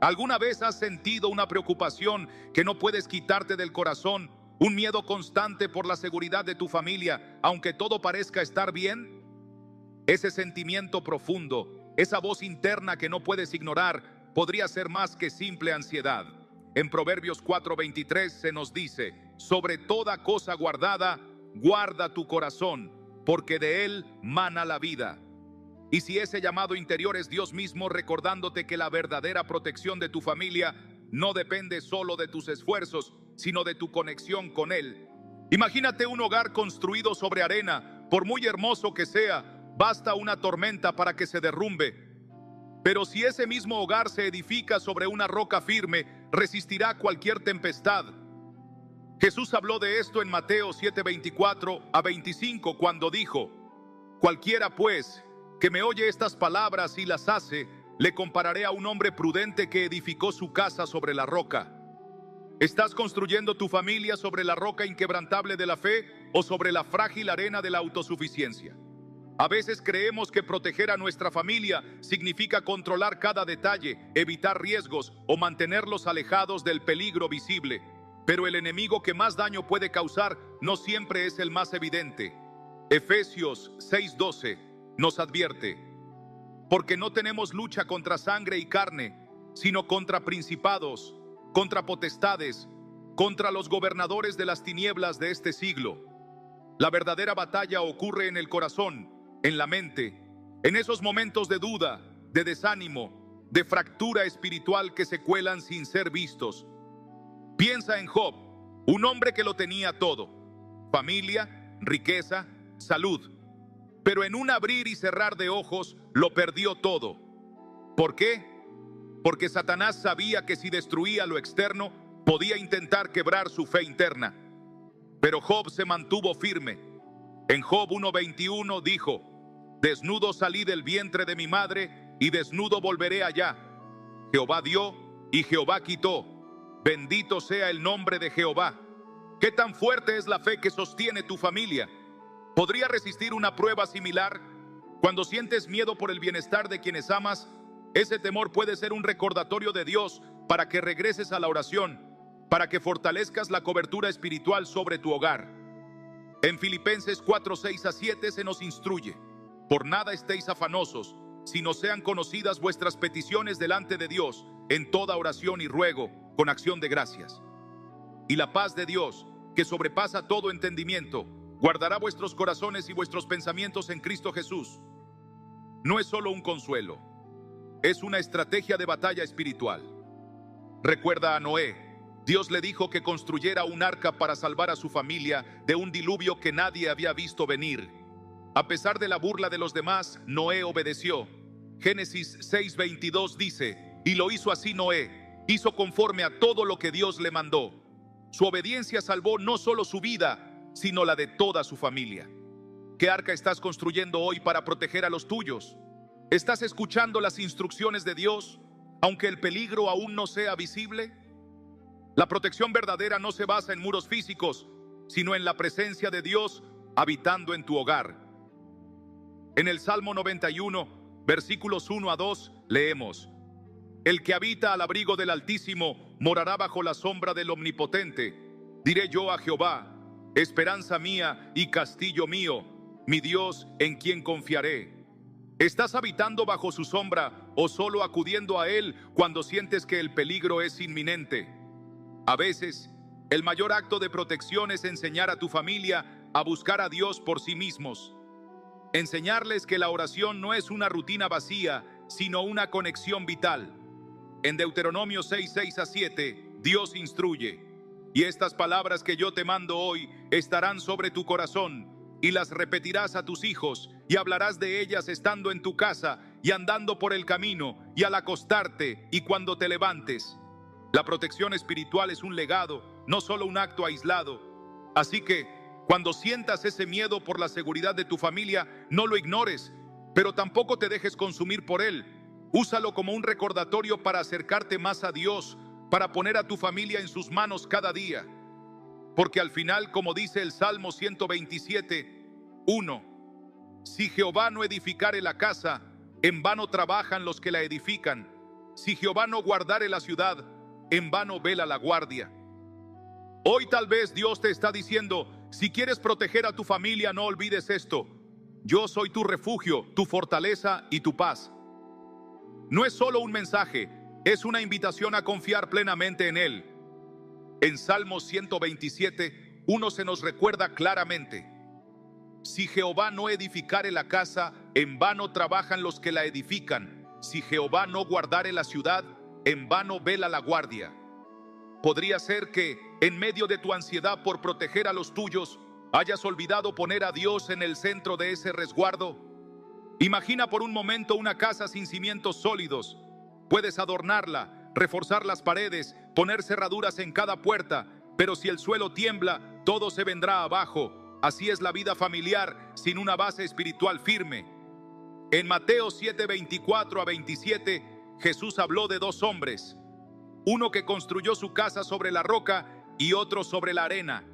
¿Alguna vez has sentido una preocupación que no puedes quitarte del corazón? ¿Un miedo constante por la seguridad de tu familia, aunque todo parezca estar bien? Ese sentimiento profundo, esa voz interna que no puedes ignorar, podría ser más que simple ansiedad. En Proverbios 4:23 se nos dice: sobre toda cosa guardada, guarda tu corazón, porque de él mana la vida. Y si ese llamado interior es Dios mismo recordándote que la verdadera protección de tu familia no depende solo de tus esfuerzos, sino de tu conexión con Él. Imagínate un hogar construido sobre arena. Por muy hermoso que sea, basta una tormenta para que se derrumbe. Pero si ese mismo hogar se edifica sobre una roca firme, resistirá cualquier tempestad. Jesús habló de esto en Mateo 7:24-25 cuando dijo: cualquiera pues que me oye estas palabras y las hace, le compararé a un hombre prudente que edificó su casa sobre la roca. ¿Estás construyendo tu familia sobre la roca inquebrantable de la fe o sobre la frágil arena de la autosuficiencia? A veces creemos que proteger a nuestra familia significa controlar cada detalle, evitar riesgos o mantenerlos alejados del peligro visible. Pero el enemigo que más daño puede causar no siempre es el más evidente. Efesios 6:12 nos advierte: porque no tenemos lucha contra sangre y carne, sino contra principados, contra potestades, contra los gobernadores de las tinieblas de este siglo. La verdadera batalla ocurre en el corazón, en la mente, en esos momentos de duda, de desánimo, de fractura espiritual que se cuelan sin ser vistos. Piensa en Job, un hombre que lo tenía todo: familia, riqueza, salud. Pero en un abrir y cerrar de ojos lo perdió todo. ¿Por qué? Porque Satanás sabía que si destruía lo externo, podía intentar quebrar su fe interna. Pero Job se mantuvo firme. En Job 1:21 dijo: desnudo salí del vientre de mi madre, y desnudo volveré allá. Jehová dio y Jehová quitó. Bendito sea el nombre de Jehová. ¿Qué tan fuerte es la fe que sostiene tu familia? ¿Podría resistir una prueba similar? Cuando sientes miedo por el bienestar de quienes amas, ese temor puede ser un recordatorio de Dios para que regreses a la oración, para que fortalezcas la cobertura espiritual sobre tu hogar. En Filipenses 4:6-7 se nos instruye: por nada estéis afanosos, sino sean conocidas vuestras peticiones delante de Dios, en toda oración y ruego, con acción de gracias. Y la paz de Dios, que sobrepasa todo entendimiento, guardará vuestros corazones y vuestros pensamientos en Cristo Jesús. No es solo un consuelo, es una estrategia de batalla espiritual. Recuerda a Noé. Dios le dijo que construyera un arca para salvar a su familia de un diluvio que nadie había visto venir. A pesar de la burla de los demás, Noé obedeció. Génesis 6:22 dice: y lo hizo así Noé, hizo conforme a todo lo que Dios le mandó. Su obediencia salvó no solo su vida, sino la de toda su familia. ¿Qué arca estás construyendo hoy para proteger a los tuyos? ¿Estás escuchando las instrucciones de Dios, aunque el peligro aún no sea visible? La protección verdadera no se basa en muros físicos, sino en la presencia de Dios habitando en tu hogar. En el Salmo 91, versículos 1-2, leemos: el que habita al abrigo del Altísimo morará bajo la sombra del Omnipotente. Diré yo a Jehová: esperanza mía y castillo mío, mi Dios en quien confiaré. ¿Estás habitando bajo su sombra o solo acudiendo a Él cuando sientes que el peligro es inminente? A veces, el mayor acto de protección es enseñar a tu familia a buscar a Dios por sí mismos. Enseñarles que la oración no es una rutina vacía, sino una conexión vital. En Deuteronomio 6:6-7, Dios instruye: y estas palabras que yo te mando hoy estarán sobre tu corazón, y las repetirás a tus hijos, y hablarás de ellas estando en tu casa, y andando por el camino, y al acostarte, y cuando te levantes. La protección espiritual es un legado, no solo un acto aislado. Así que, cuando sientas ese miedo por la seguridad de tu familia, no lo ignores, pero tampoco te dejes consumir por él. Úsalo como un recordatorio para acercarte más a Dios, para poner a tu familia en sus manos cada día. Porque al final, como dice el Salmo 127:1, si Jehová no edificare la casa, en vano trabajan los que la edifican. Si Jehová no guardare la ciudad, en vano vela la guardia. Hoy tal vez Dios te está diciendo, si quieres proteger a tu familia, no olvides esto. Yo soy tu refugio, tu fortaleza y tu paz. No es solo un mensaje, es una invitación a confiar plenamente en Él. En Salmos 127, se nos recuerda claramente: si Jehová no edificare la casa, en vano trabajan los que la edifican. Si Jehová no guardare la ciudad, en vano vela la guardia. Podría ser que, en medio de tu ansiedad por proteger a los tuyos, hayas olvidado poner a Dios en el centro de ese resguardo. Imagina por un momento una casa sin cimientos sólidos. Puedes adornarla, reforzar las paredes, poner cerraduras en cada puerta, pero si el suelo tiembla, todo se vendrá abajo. Así es la vida familiar sin una base espiritual firme. En Mateo 7:24-27, Jesús habló de dos hombres, uno que construyó su casa sobre la roca y otro sobre la arena.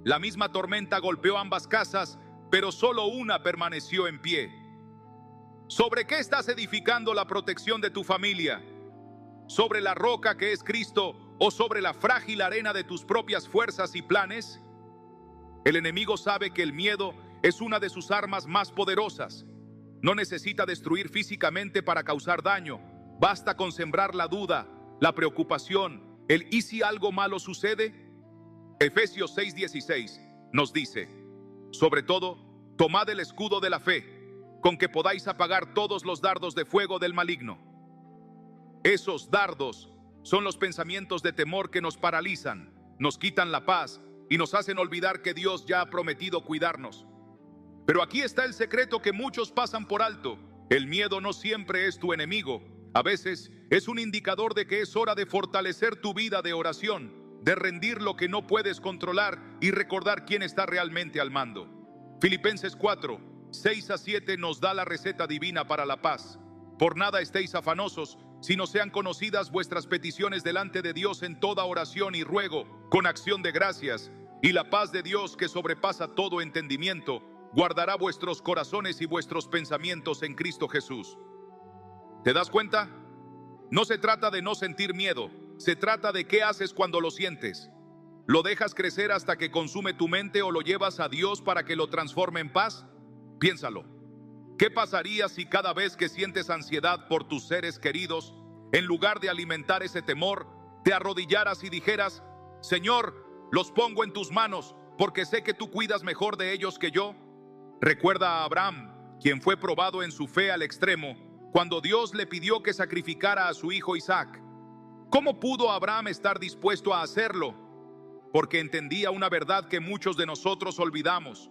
La misma tormenta golpeó ambas casas, pero solo una permaneció en pie. ¿Sobre qué estás edificando la protección de tu familia? ¿Sobre la roca que es Cristo o sobre la frágil arena de tus propias fuerzas y planes? El enemigo sabe que el miedo es una de sus armas más poderosas. No necesita destruir físicamente para causar daño. Basta con sembrar la duda, la preocupación, el ¿y si algo malo sucede? Efesios 6:16 nos dice: sobre todo, tomad el escudo de la fe, con que podáis apagar todos los dardos de fuego del maligno. Esos dardos son los pensamientos de temor que nos paralizan, nos quitan la paz y nos hacen olvidar que Dios ya ha prometido cuidarnos. Pero aquí está el secreto que muchos pasan por alto: el miedo no siempre es tu enemigo. A veces es un indicador de que es hora de fortalecer tu vida de oración, de rendir lo que no puedes controlar y recordar quién está realmente al mando. Filipenses 4:6-7 nos da la receta divina para la paz. Por nada estéis afanosos, sino sean conocidas vuestras peticiones delante de Dios en toda oración y ruego, con acción de gracias, y la paz de Dios, que sobrepasa todo entendimiento, guardará vuestros corazones y vuestros pensamientos en Cristo Jesús. ¿Te das cuenta? No se trata de no sentir miedo, se trata de qué haces cuando lo sientes. ¿Lo dejas crecer hasta que consume tu mente o lo llevas a Dios para que lo transforme en paz? Piénsalo. ¿Qué pasaría si cada vez que sientes ansiedad por tus seres queridos, en lugar de alimentar ese temor, te arrodillaras y dijeras: Señor, los pongo en tus manos, porque sé que tú cuidas mejor de ellos que yo? Recuerda a Abraham, quien fue probado en su fe al extremo, cuando Dios le pidió que sacrificara a su hijo Isaac. ¿Cómo pudo Abraham estar dispuesto a hacerlo? Porque entendía una verdad que muchos de nosotros olvidamos: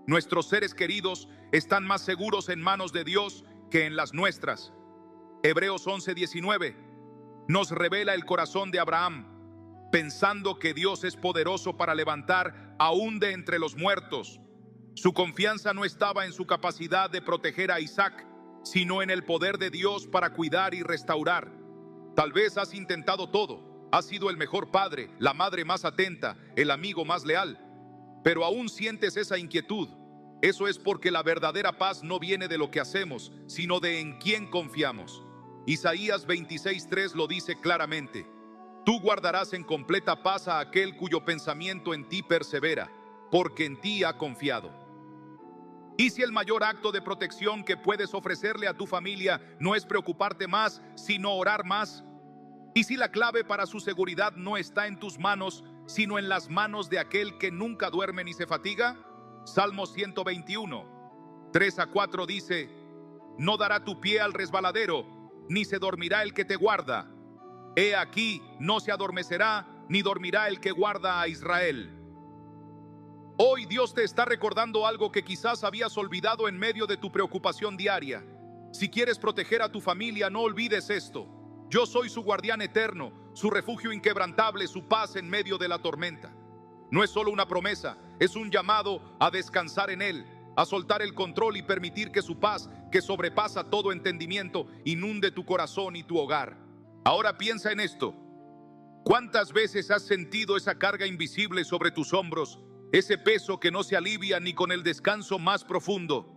nuestros seres queridos están más seguros en manos de Dios que en las nuestras. Hebreos 11:19 nos revela el corazón de Abraham, pensando que Dios es poderoso para levantar aún de entre los muertos. Su confianza no estaba en su capacidad de proteger a Isaac, sino en el poder de Dios para cuidar y restaurar. Tal vez has intentado todo, has sido el mejor padre, la madre más atenta, el amigo más leal, pero aún sientes esa inquietud. Eso es porque la verdadera paz no viene de lo que hacemos, sino de en quién confiamos. Isaías 26:3 lo dice claramente: tú guardarás en completa paz a aquel cuyo pensamiento en ti persevera, porque en ti ha confiado. ¿Y si el mayor acto de protección que puedes ofrecerle a tu familia no es preocuparte más, sino orar más? ¿Y si la clave para su seguridad no está en tus manos, sino en las manos de aquel que nunca duerme ni se fatiga? Salmo 121:3-4 dice: no dará tu pie al resbaladero, ni se dormirá el que te guarda. He aquí, no se adormecerá, ni dormirá el que guarda a Israel. Hoy Dios te está recordando algo que quizás habías olvidado en medio de tu preocupación diaria. Si quieres proteger a tu familia, no olvides esto: yo soy su guardián eterno, su refugio inquebrantable, su paz en medio de la tormenta. No es solo una promesa, es un llamado a descansar en Él, a soltar el control y permitir que su paz, que sobrepasa todo entendimiento, inunde tu corazón y tu hogar. Ahora piensa en esto: ¿cuántas veces has sentido esa carga invisible sobre tus hombros? Ese peso que no se alivia ni con el descanso más profundo.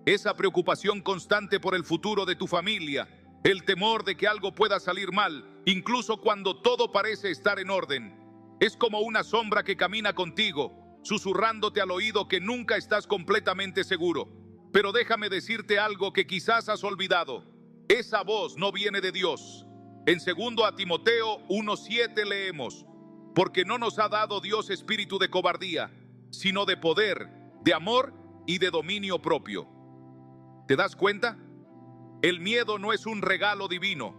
Esa preocupación constante por el futuro de tu familia. el temor de que algo pueda salir mal, incluso cuando todo parece estar en orden. Es como una sombra que camina contigo, susurrándote al oído que nunca estás completamente seguro. Pero déjame decirte algo que quizás has olvidado. Esa voz no viene de Dios. En 2 Timoteo 1:7 leemos: porque no nos ha dado Dios espíritu de cobardía, sino de poder, de amor y de dominio propio. ¿Te das cuenta? El miedo no es un regalo divino.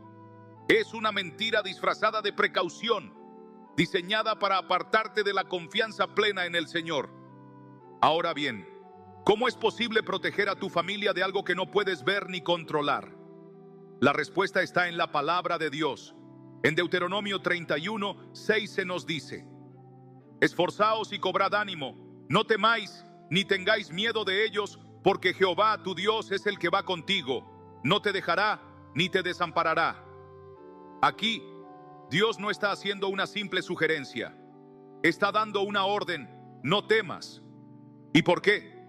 Es una mentira disfrazada de precaución, diseñada para apartarte de la confianza plena en el Señor. Ahora bien, ¿cómo es posible proteger a tu familia de algo que no puedes ver ni controlar? La respuesta está en la palabra de Dios. En Deuteronomio 31:6 se nos dice: esforzaos y cobrad ánimo, no temáis ni tengáis miedo de ellos, porque Jehová tu Dios es el que va contigo, no te dejará ni te desamparará. Aquí, Dios no está haciendo una simple sugerencia, está dando una orden: no temas. ¿Y por qué?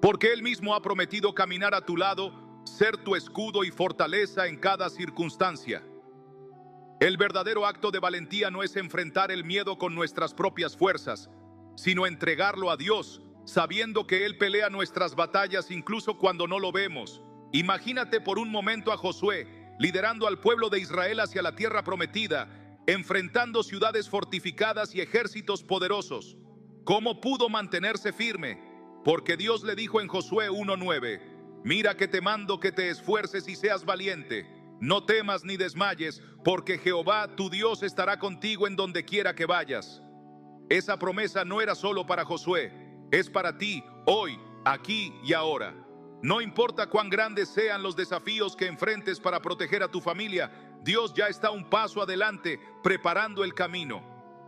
Porque Él mismo ha prometido caminar a tu lado, ser tu escudo y fortaleza en cada circunstancia. El verdadero acto de valentía no es enfrentar el miedo con nuestras propias fuerzas, sino entregarlo a Dios, sabiendo que Él pelea nuestras batallas incluso cuando no lo vemos. Imagínate por un momento a Josué liderando al pueblo de Israel hacia la tierra prometida, enfrentando ciudades fortificadas y ejércitos poderosos. ¿Cómo pudo mantenerse firme? Porque Dios le dijo en Josué 1:9: mira que te mando que te esfuerces y seas valiente. No temas ni desmayes, porque Jehová tu Dios estará contigo en donde quiera que vayas. Esa promesa no era solo para Josué, es para ti, hoy, aquí y ahora. No importa cuán grandes sean los desafíos que enfrentes para proteger a tu familia, Dios ya está un paso adelante, preparando el camino.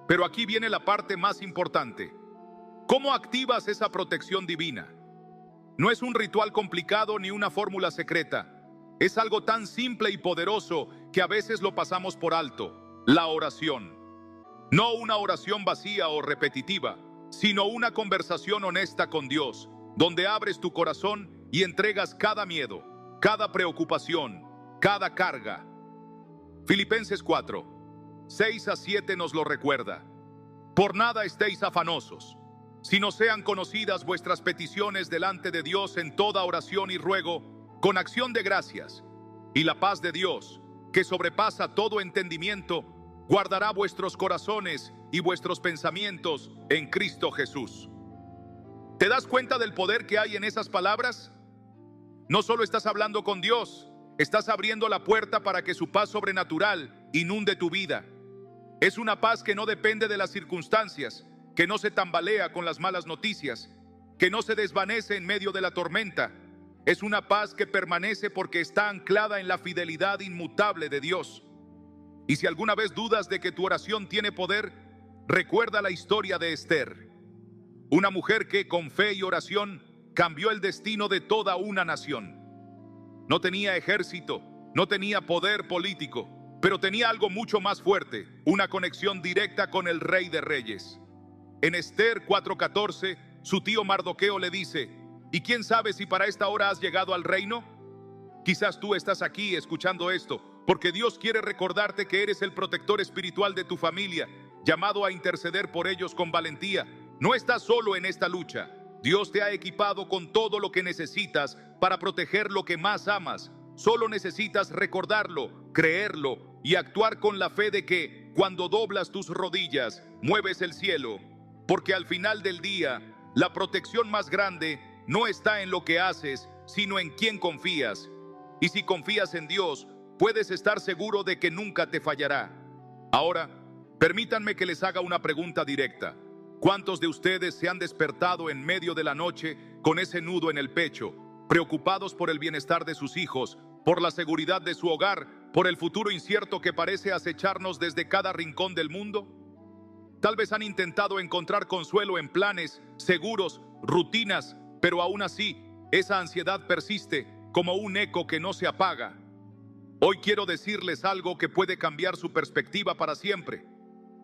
Pero aquí viene la parte más importante. ¿Cómo activas esa protección divina? No es un ritual complicado ni una fórmula secreta. Es algo tan simple y poderoso que a veces lo pasamos por alto: la oración. No una oración vacía o repetitiva, sino una conversación honesta con Dios, donde abres tu corazón y entregas cada miedo, cada preocupación, cada carga. Filipenses 4:6-7 nos lo recuerda. Por nada estéis afanosos, sino sean conocidas vuestras peticiones delante de Dios en toda oración y ruego, con acción de gracias, y la paz de Dios, que sobrepasa todo entendimiento, guardará vuestros corazones y vuestros pensamientos en Cristo Jesús. ¿Te das cuenta del poder que hay en esas palabras? No solo estás hablando con Dios, estás abriendo la puerta para que su paz sobrenatural inunde tu vida. Es una paz que no depende de las circunstancias, que no se tambalea con las malas noticias, que no se desvanece en medio de la tormenta. Es una paz que permanece porque está anclada en la fidelidad inmutable de Dios. Y si alguna vez dudas de que tu oración tiene poder, recuerda la historia de Esther, una mujer que con fe y oración cambió el destino de toda una nación. No tenía ejército, no tenía poder político, pero tenía algo mucho más fuerte: una conexión directa con el Rey de Reyes. En Esther 4:14, su tío Mardoqueo le dice: ¿y quién sabe si para esta hora has llegado al reino? Quizás tú estás aquí escuchando esto porque Dios quiere recordarte que eres el protector espiritual de tu familia, llamado a interceder por ellos con valentía. No estás solo en esta lucha. Dios te ha equipado con todo lo que necesitas para proteger lo que más amas. Solo necesitas recordarlo, creerlo y actuar con la fe de que, cuando doblas tus rodillas, mueves el cielo. Porque al final del día, la protección más grande no está en lo que haces, sino en quién confías. Y si confías en Dios, puedes estar seguro de que nunca te fallará. Ahora, permítanme que les haga una pregunta directa. ¿Cuántos de ustedes se han despertado en medio de la noche con ese nudo en el pecho, preocupados por el bienestar de sus hijos, por la seguridad de su hogar, por el futuro incierto que parece acecharnos desde cada rincón del mundo? Tal vez han intentado encontrar consuelo en planes seguros, rutinas, pero aún así, esa ansiedad persiste como un eco que no se apaga. Hoy quiero decirles algo que puede cambiar su perspectiva para siempre.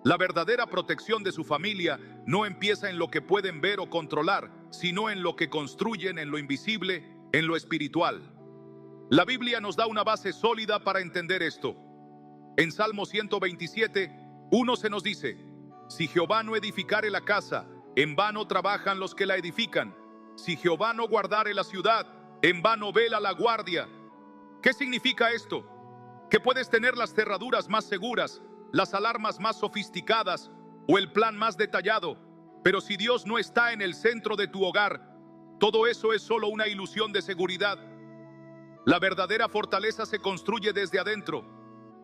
La verdadera protección de su familia no empieza en lo que pueden ver o controlar, sino en lo que construyen en lo invisible, en lo espiritual. La Biblia nos da una base sólida para entender esto. En Salmo 127:1 se nos dice: si Jehová no edificare la casa, en vano trabajan los que la edifican. Si Jehová no guardare la ciudad, en vano vela la guardia. ¿Qué significa esto? Que puedes tener las cerraduras más seguras, las alarmas más sofisticadas o el plan más detallado, pero si Dios no está en el centro de tu hogar, todo eso es solo una ilusión de seguridad. La verdadera fortaleza se construye desde adentro,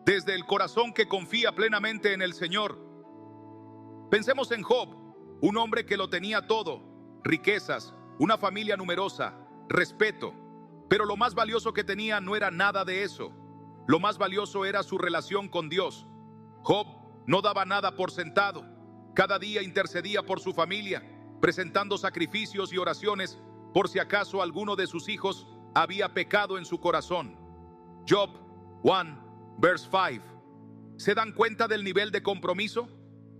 desde el corazón que confía plenamente en el Señor. Pensemos en Job, un hombre que lo tenía todo: riquezas, una familia numerosa, respeto. Pero lo más valioso que tenía no era nada de eso. Lo más valioso era su relación con Dios. Job no daba nada por sentado. Cada día intercedía por su familia, presentando sacrificios y oraciones por si acaso alguno de sus hijos había pecado en su corazón. Job 1, verse 5. ¿Se dan cuenta del nivel de compromiso?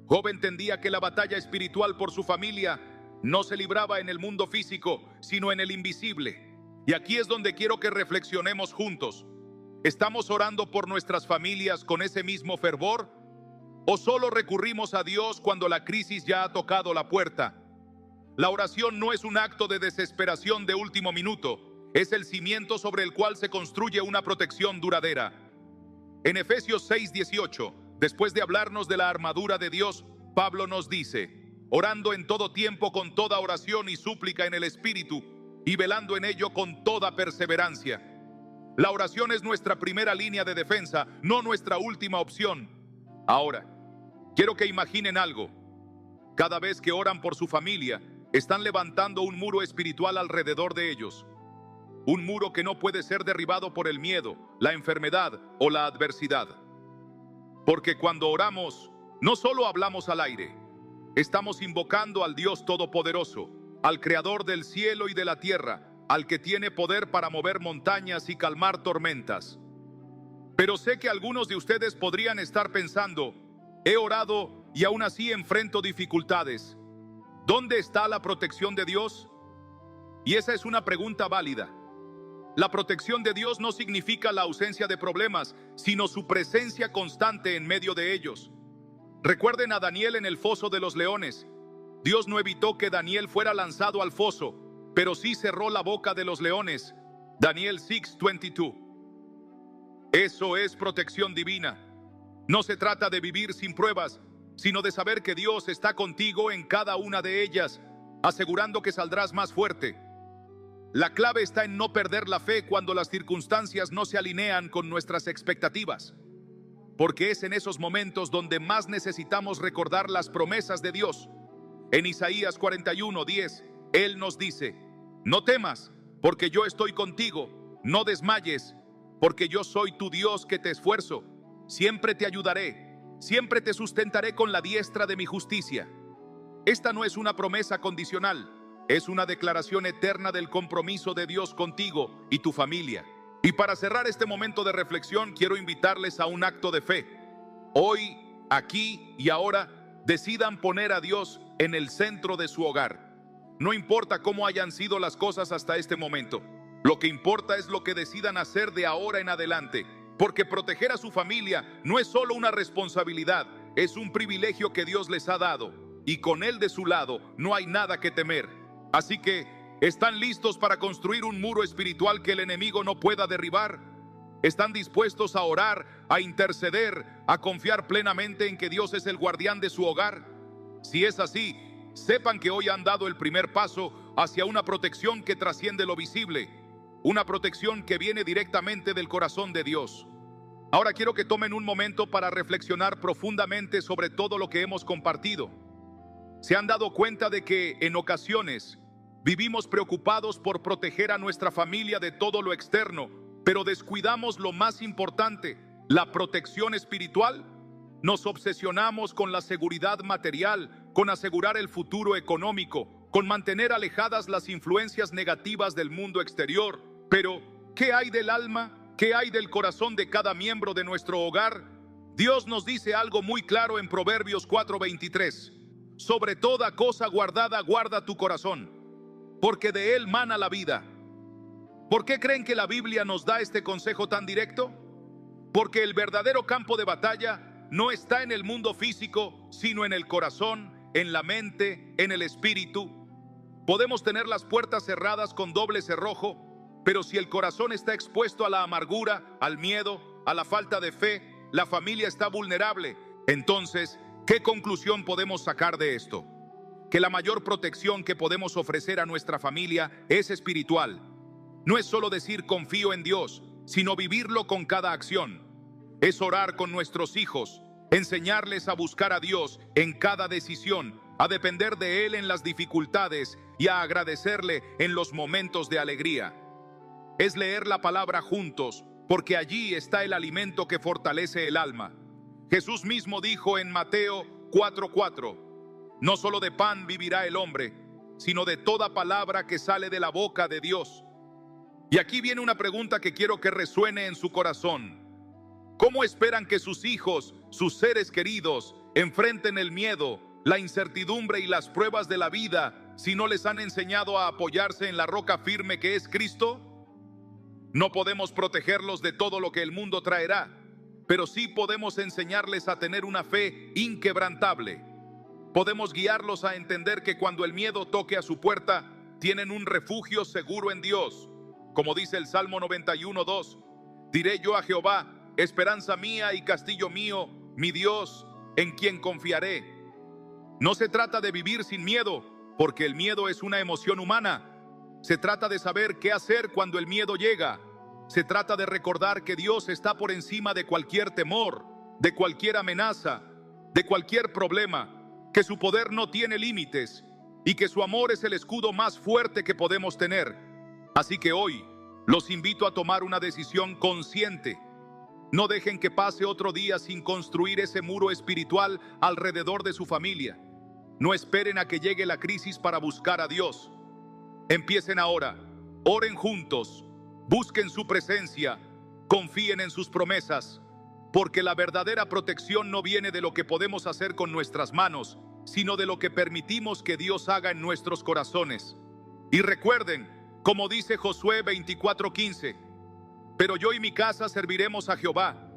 Job entendía que la batalla espiritual por su familia no se libraba en el mundo físico, sino en el invisible. Y aquí es donde quiero que reflexionemos juntos. ¿Estamos orando por nuestras familias con ese mismo fervor? ¿O solo recurrimos a Dios cuando la crisis ya ha tocado la puerta? La oración no es un acto de desesperación de último minuto. Es el cimiento sobre el cual se construye una protección duradera. En Efesios 6:18, después de hablarnos de la armadura de Dios, Pablo nos dice: orando en todo tiempo con toda oración y súplica en el Espíritu, y velando en ello con toda perseverancia. La oración es nuestra primera línea de defensa, no nuestra última opción. Ahora, quiero que imaginen algo. Cada vez que oran por su familia, están levantando un muro espiritual alrededor de ellos. Un muro que no puede ser derribado por el miedo, la enfermedad o la adversidad. Porque cuando oramos, no solo hablamos al aire, estamos invocando al Dios Todopoderoso, al Creador del cielo y de la tierra, al que tiene poder para mover montañas y calmar tormentas. Pero sé que algunos de ustedes podrían estar pensando: he orado y aún así enfrento dificultades. ¿Dónde está la protección de Dios? Y esa es una pregunta válida. La protección de Dios no significa la ausencia de problemas, sino su presencia constante en medio de ellos. Recuerden a Daniel en el foso de los leones. Dios no evitó que Daniel fuera lanzado al foso, pero sí cerró la boca de los leones. Daniel 6:22. Eso es protección divina. No se trata de vivir sin pruebas, sino de saber que Dios está contigo en cada una de ellas, asegurando que saldrás más fuerte. La clave está en no perder la fe cuando las circunstancias no se alinean con nuestras expectativas, porque es en esos momentos donde más necesitamos recordar las promesas de Dios. En Isaías 41:10, Él nos dice: no temas, porque yo estoy contigo, no desmayes, porque yo soy tu Dios que te esfuerzo, siempre te ayudaré, siempre te sustentaré con la diestra de mi justicia. Esta no es una promesa condicional, es una declaración eterna del compromiso de Dios contigo y tu familia. Y para cerrar este momento de reflexión, quiero invitarles a un acto de fe. Hoy, aquí y ahora, decidan poner a Dios en el centro de su hogar. No importa cómo hayan sido las cosas hasta este momento. Lo que importa es lo que decidan hacer de ahora en adelante, porque proteger a su familia no es solo una responsabilidad, es un privilegio que Dios les ha dado, y con Él de su lado no hay nada que temer. Así que, ¿están listos para construir un muro espiritual que el enemigo no pueda derribar? ¿Están dispuestos a orar, a interceder, a confiar plenamente en que Dios es el guardián de su hogar? Si es así, sepan que hoy han dado el primer paso hacia una protección que trasciende lo visible, una protección que viene directamente del corazón de Dios. Ahora quiero que tomen un momento para reflexionar profundamente sobre todo lo que hemos compartido. ¿Se han dado cuenta de que en ocasiones vivimos preocupados por proteger a nuestra familia de todo lo externo, pero descuidamos lo más importante, la protección espiritual? Nos obsesionamos con la seguridad material, con asegurar el futuro económico, con mantener alejadas las influencias negativas del mundo exterior. Pero, ¿qué hay del alma? ¿Qué hay del corazón de cada miembro de nuestro hogar? Dios nos dice algo muy claro en Proverbios 4:23. Sobre toda cosa guardada, guarda tu corazón, porque de él mana la vida. ¿Por qué creen que la Biblia nos da este consejo tan directo? Porque el verdadero campo de batalla no está en el mundo físico, sino en el corazón, en la mente, en el espíritu. Podemos tener las puertas cerradas con doble cerrojo, pero si el corazón está expuesto a la amargura, al miedo, a la falta de fe, la familia está vulnerable. Entonces, ¿qué conclusión podemos sacar de esto? Que la mayor protección que podemos ofrecer a nuestra familia es espiritual. No es solo decir confío en Dios, sino vivirlo con cada acción. Es orar con nuestros hijos, enseñarles a buscar a Dios en cada decisión, a depender de Él en las dificultades y a agradecerle en los momentos de alegría. Es leer la palabra juntos, porque allí está el alimento que fortalece el alma. Jesús mismo dijo en Mateo 4:4, no solo de pan vivirá el hombre, sino de toda palabra que sale de la boca de Dios. Y aquí viene una pregunta que quiero que resuene en su corazón. ¿Cómo esperan que sus hijos, sus seres queridos, enfrenten el miedo, la incertidumbre y las pruebas de la vida si no les han enseñado a apoyarse en la roca firme que es Cristo? No podemos protegerlos de todo lo que el mundo traerá, pero sí podemos enseñarles a tener una fe inquebrantable. Podemos guiarlos a entender que cuando el miedo toque a su puerta, tienen un refugio seguro en Dios. Como dice el Salmo 91:2, diré yo a Jehová, esperanza mía y castillo mío, mi Dios, en quien confiaré. No se trata de vivir sin miedo, porque el miedo es una emoción humana. Se trata de saber qué hacer cuando el miedo llega. Se trata de recordar que Dios está por encima de cualquier temor, de cualquier amenaza, de cualquier problema, que su poder no tiene límites y que su amor es el escudo más fuerte que podemos tener. Así que hoy los invito a tomar una decisión consciente. No dejen que pase otro día sin construir ese muro espiritual alrededor de su familia. No esperen a que llegue la crisis para buscar a Dios. Empiecen ahora, oren juntos, busquen su presencia, confíen en sus promesas, porque la verdadera protección no viene de lo que podemos hacer con nuestras manos, sino de lo que permitimos que Dios haga en nuestros corazones. Y recuerden, como dice Josué 24:15, pero yo y mi casa serviremos a Jehová.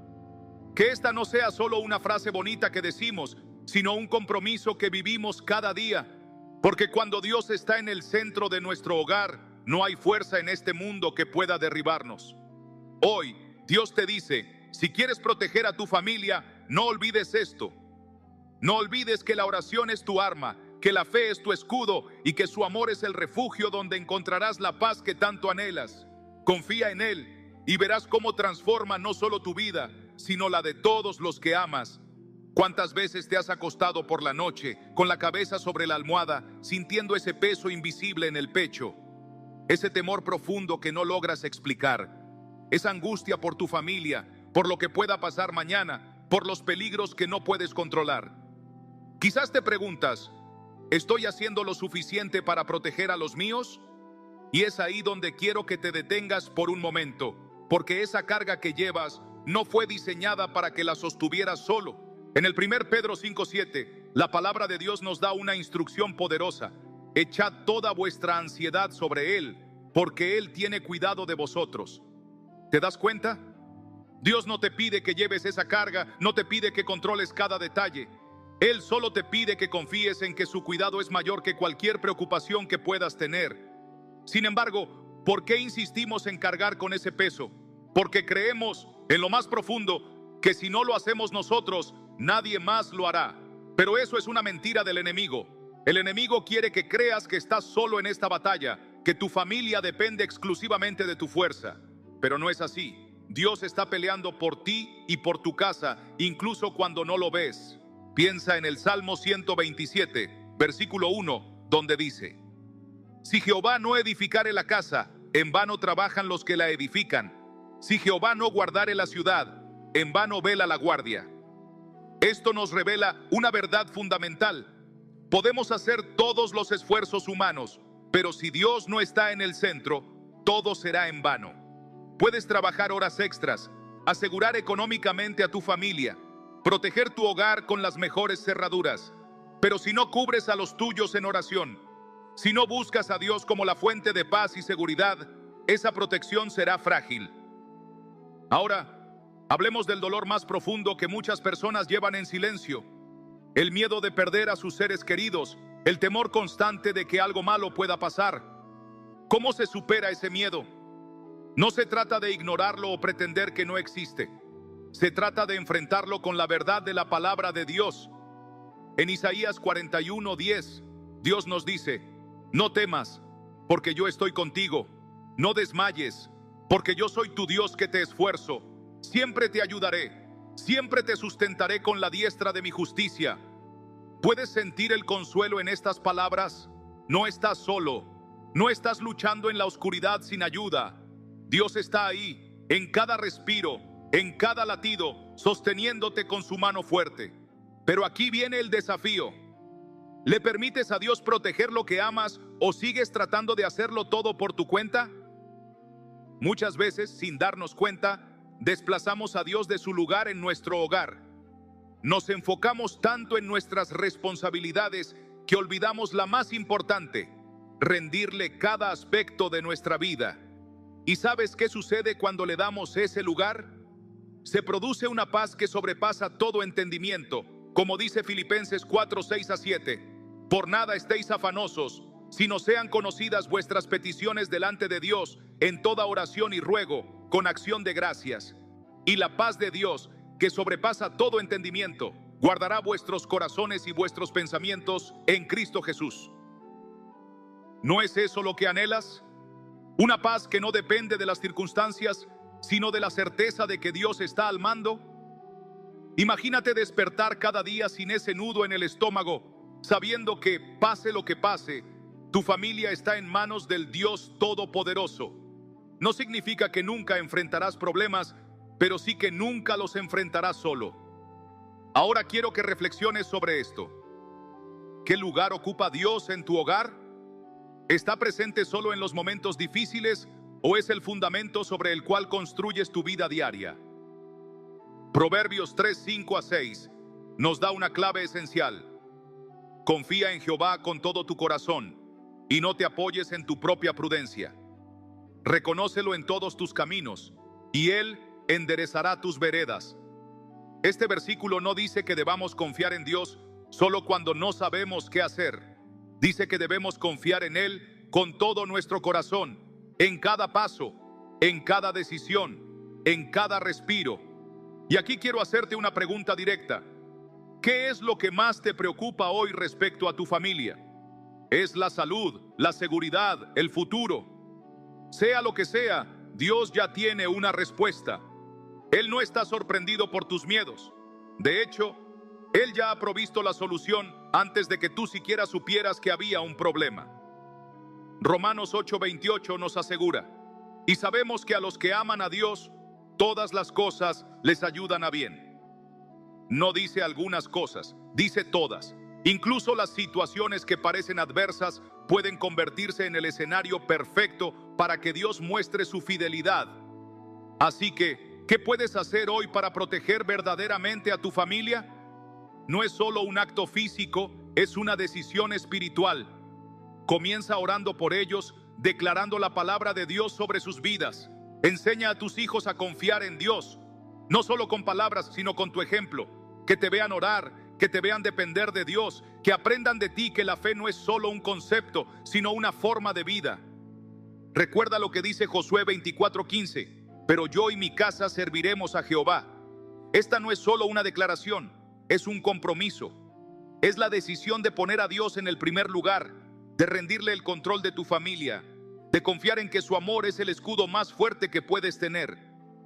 Que esta no sea solo una frase bonita que decimos, sino un compromiso que vivimos cada día. Porque cuando Dios está en el centro de nuestro hogar, no hay fuerza en este mundo que pueda derribarnos. Hoy, Dios te dice, si quieres proteger a tu familia, no olvides esto. No olvides que la oración es tu arma, que la fe es tu escudo y que su amor es el refugio donde encontrarás la paz que tanto anhelas. Confía en Él y verás cómo transforma no solo tu vida, sino la de todos los que amas. ¿Cuántas veces te has acostado por la noche con la cabeza sobre la almohada, sintiendo ese peso invisible en el pecho? Ese temor profundo que no logras explicar. Esa angustia por tu familia, por lo que pueda pasar mañana, por los peligros que no puedes controlar. Quizás te preguntas, ¿estoy haciendo lo suficiente para proteger a los míos? Y es ahí donde quiero que te detengas por un momento, porque esa carga que llevas no fue diseñada para que la sostuvieras solo. En el 1 Pedro 5:7, la palabra de Dios nos da una instrucción poderosa. Echad toda vuestra ansiedad sobre Él, porque Él tiene cuidado de vosotros. ¿Te das cuenta? Dios no te pide que lleves esa carga, no te pide que controles cada detalle. Él solo te pide que confíes en que su cuidado es mayor que cualquier preocupación que puedas tener. Sin embargo, ¿por qué insistimos en cargar con ese peso? Porque creemos en lo más profundo que si no lo hacemos nosotros, nadie más lo hará. Pero eso es una mentira del enemigo. El enemigo quiere que creas que estás solo en esta batalla, que tu familia depende exclusivamente de tu fuerza. Pero no es así. Dios está peleando por ti y por tu casa, incluso cuando no lo ves. Piensa en el Salmo 127, versículo 1, donde dice: si Jehová no edificare la casa, en vano trabajan los que la edifican. Si Jehová no guardare la ciudad, en vano vela la guardia. Esto nos revela una verdad fundamental. Podemos hacer todos los esfuerzos humanos, pero si Dios no está en el centro, todo será en vano. Puedes trabajar horas extras, asegurar económicamente a tu familia, proteger tu hogar con las mejores cerraduras, pero si no cubres a los tuyos en oración, si no buscas a Dios como la fuente de paz y seguridad, esa protección será frágil. Ahora, hablemos del dolor más profundo que muchas personas llevan en silencio. El miedo de perder a sus seres queridos, el temor constante de que algo malo pueda pasar. ¿Cómo se supera ese miedo? No se trata de ignorarlo o pretender que no existe. Se trata de enfrentarlo con la verdad de la palabra de Dios. En Isaías 41:10, Dios nos dice: no temas, porque yo estoy contigo. No desmayes, porque yo soy tu Dios que te esfuerzo. Siempre te ayudaré, siempre te sustentaré con la diestra de mi justicia. ¿Puedes sentir el consuelo en estas palabras? No estás solo, no estás luchando en la oscuridad sin ayuda. Dios está ahí, en cada respiro, en cada latido, sosteniéndote con su mano fuerte. Pero aquí viene el desafío. ¿Le permites a Dios proteger lo que amas o sigues tratando de hacerlo todo por tu cuenta? Muchas veces, sin darnos cuenta, desplazamos a Dios de su lugar en nuestro hogar. Nos enfocamos tanto en nuestras responsabilidades que olvidamos la más importante: rendirle cada aspecto de nuestra vida. ¿Y sabes qué sucede cuando le damos ese lugar? Se produce una paz que sobrepasa todo entendimiento, como dice Filipenses 4:6-7. Por nada estéis afanosos, sino sean conocidas vuestras peticiones delante de Dios en toda oración y ruego, con acción de gracias. Y la paz de Dios, que sobrepasa todo entendimiento, guardará vuestros corazones y vuestros pensamientos en Cristo Jesús. ¿No es eso lo que anhelas? Una paz que no depende de las circunstancias, sino de la certeza de que Dios está al mando. Imagínate despertar cada día sin ese nudo en el estómago, sabiendo que, pase lo que pase, tu familia está en manos del Dios Todopoderoso. No significa que nunca enfrentarás problemas, pero sí que nunca los enfrentarás solo. Ahora quiero que reflexiones sobre esto. ¿Qué lugar ocupa Dios en tu hogar? ¿Está presente solo en los momentos difíciles o es el fundamento sobre el cual construyes tu vida diaria? Proverbios 3:5-6 nos da una clave esencial. Confía en Jehová con todo tu corazón y no te apoyes en tu propia prudencia. Reconócelo en todos tus caminos y Él enderezará tus veredas. Este versículo no dice que debamos confiar en Dios solo cuando no sabemos qué hacer. Dice que debemos confiar en Él con todo nuestro corazón, en cada paso, en cada decisión, en cada respiro. Y aquí quiero hacerte una pregunta directa. ¿Qué es lo que más te preocupa hoy respecto a tu familia? ¿Es la salud, la seguridad, el futuro? Sea lo que sea, Dios ya tiene una respuesta. Él no está sorprendido por tus miedos. De hecho, Él ya ha provisto la solución antes de que tú siquiera supieras que había un problema. Romanos 8:28 nos asegura: y sabemos que a los que aman a Dios, todas las cosas les ayudan a bien. No dice algunas cosas, dice todas. Incluso las situaciones que parecen adversas pueden convertirse en el escenario perfecto para que Dios muestre su fidelidad. Así que, ¿qué puedes hacer hoy para proteger verdaderamente a tu familia? No es solo un acto físico, es una decisión espiritual. Comienza orando por ellos, declarando la palabra de Dios sobre sus vidas. Enseña a tus hijos a confiar en Dios, no solo con palabras, sino con tu ejemplo. Que te vean orar, que te vean depender de Dios, que aprendan de ti que la fe no es solo un concepto, sino una forma de vida. Recuerda lo que dice Josué 24:15: pero yo y mi casa serviremos a Jehová. Esta no es solo una declaración, es un compromiso. Es la decisión de poner a Dios en el primer lugar, de rendirle el control de tu familia, de confiar en que su amor es el escudo más fuerte que puedes tener,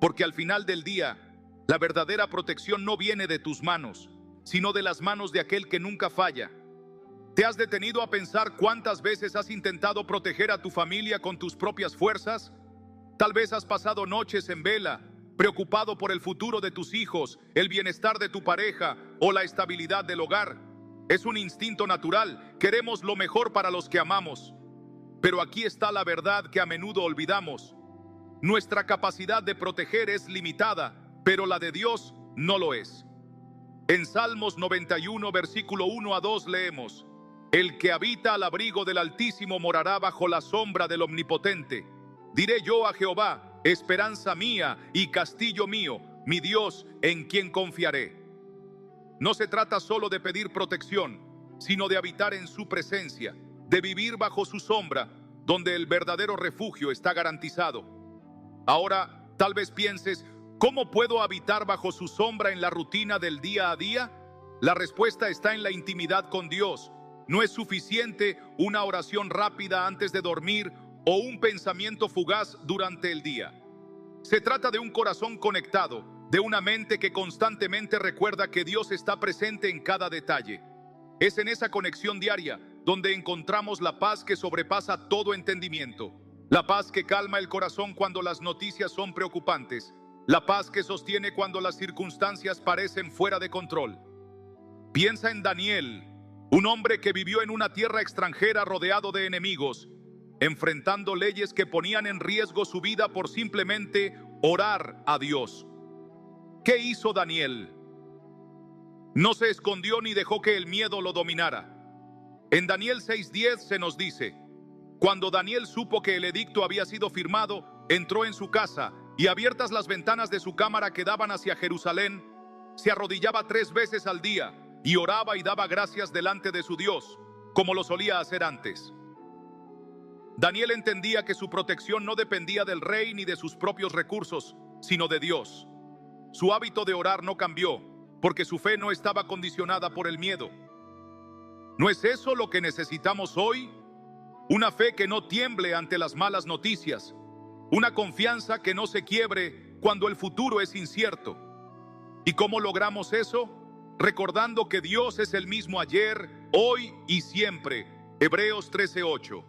porque al final del día, la verdadera protección no viene de tus manos, sino de las manos de aquel que nunca falla. ¿Te has detenido a pensar cuántas veces has intentado proteger a tu familia con tus propias fuerzas? Tal vez has pasado noches en vela, preocupado por el futuro de tus hijos, el bienestar de tu pareja o la estabilidad del hogar. Es un instinto natural, queremos lo mejor para los que amamos. Pero aquí está la verdad que a menudo olvidamos. Nuestra capacidad de proteger es limitada, pero la de Dios no lo es. En Salmos 91, versículo 1-2 leemos: el que habita al abrigo del Altísimo morará bajo la sombra del Omnipotente. Diré yo a Jehová, esperanza mía y castillo mío, mi Dios en quien confiaré. No se trata solo de pedir protección, sino de habitar en su presencia, de vivir bajo su sombra, donde el verdadero refugio está garantizado. Ahora, tal vez pienses, ¿cómo puedo habitar bajo su sombra en la rutina del día a día? La respuesta está en la intimidad con Dios. No es suficiente una oración rápida antes de dormir o un pensamiento fugaz durante el día. Se trata de un corazón conectado, de una mente que constantemente recuerda que Dios está presente en cada detalle. Es en esa conexión diaria donde encontramos la paz que sobrepasa todo entendimiento, la paz que calma el corazón cuando las noticias son preocupantes, la paz que sostiene cuando las circunstancias parecen fuera de control. Piensa en Daniel, un hombre que vivió en una tierra extranjera rodeado de enemigos, enfrentando leyes que ponían en riesgo su vida por simplemente orar a Dios. ¿Qué hizo Daniel? No se escondió ni dejó que el miedo lo dominara. En Daniel 6:10 se nos dice: cuando Daniel supo que el edicto había sido firmado, entró en su casa y, abiertas las ventanas de su cámara que daban hacia Jerusalén, se arrodillaba 3 veces al día y oraba y daba gracias delante de su Dios, como lo solía hacer antes. Daniel entendía que su protección no dependía del rey ni de sus propios recursos, sino de Dios. Su hábito de orar no cambió, porque su fe no estaba condicionada por el miedo. ¿No es eso lo que necesitamos hoy? Una fe que no tiemble ante las malas noticias, una confianza que no se quiebre cuando el futuro es incierto. ¿Y cómo logramos eso? Recordando que Dios es el mismo ayer, hoy y siempre. Hebreos 13:8.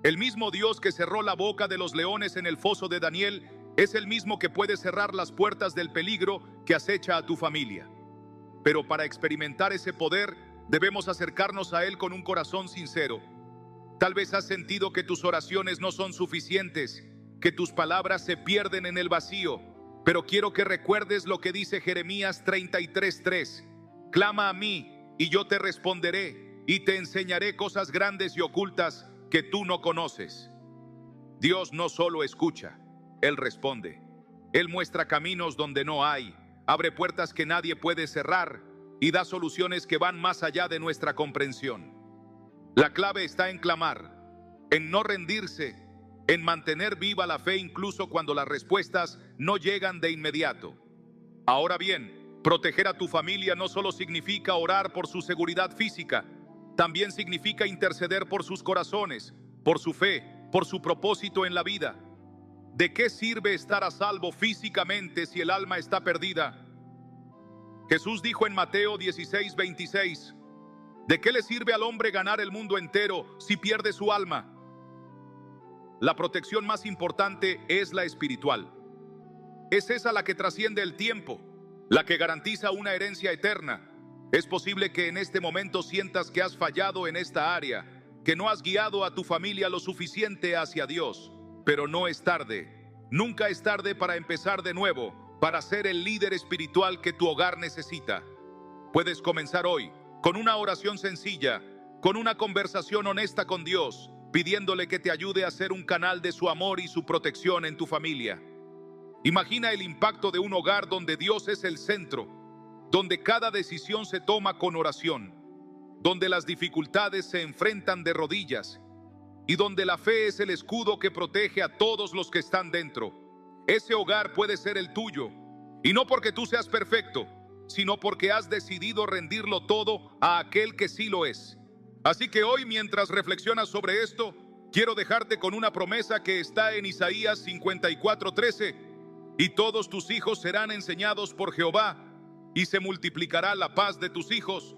El mismo Dios que cerró la boca de los leones en el foso de Daniel es el mismo que puede cerrar las puertas del peligro que acecha a tu familia. Pero para experimentar ese poder, debemos acercarnos a Él con un corazón sincero. Tal vez has sentido que tus oraciones no son suficientes, que tus palabras se pierden en el vacío, pero quiero que recuerdes lo que dice Jeremías 33:3. Clama a mí y yo te responderé y te enseñaré cosas grandes y ocultas que tú no conoces. Dios no solo escucha, Él responde. Él muestra caminos donde no hay, abre puertas que nadie puede cerrar y da soluciones que van más allá de nuestra comprensión. La clave está en clamar, en no rendirse, en mantener viva la fe incluso cuando las respuestas no llegan de inmediato. Ahora bien, proteger a tu familia no solo significa orar por su seguridad física, también significa interceder por sus corazones, por su fe, por su propósito en la vida. ¿De qué sirve estar a salvo físicamente si el alma está perdida? Jesús dijo en Mateo 16:26, ¿de qué le sirve al hombre ganar el mundo entero si pierde su alma? La protección más importante es la espiritual. Es esa la que trasciende el tiempo, la que garantiza una herencia eterna. Es posible que en este momento sientas que has fallado en esta área, que no has guiado a tu familia lo suficiente hacia Dios, pero no es tarde. Nunca es tarde para empezar de nuevo, para ser el líder espiritual que tu hogar necesita. Puedes comenzar hoy con una oración sencilla, con una conversación honesta con Dios, pidiéndole que te ayude a ser un canal de su amor y su protección en tu familia. Imagina el impacto de un hogar donde Dios es el centro, donde cada decisión se toma con oración, donde las dificultades se enfrentan de rodillas y donde la fe es el escudo que protege a todos los que están dentro. Ese hogar puede ser el tuyo, y no porque tú seas perfecto, sino porque has decidido rendirlo todo a aquel que sí lo es. Así que hoy, mientras reflexionas sobre esto, quiero dejarte con una promesa que está en Isaías 54:13. Y todos tus hijos serán enseñados por Jehová, y se multiplicará la paz de tus hijos.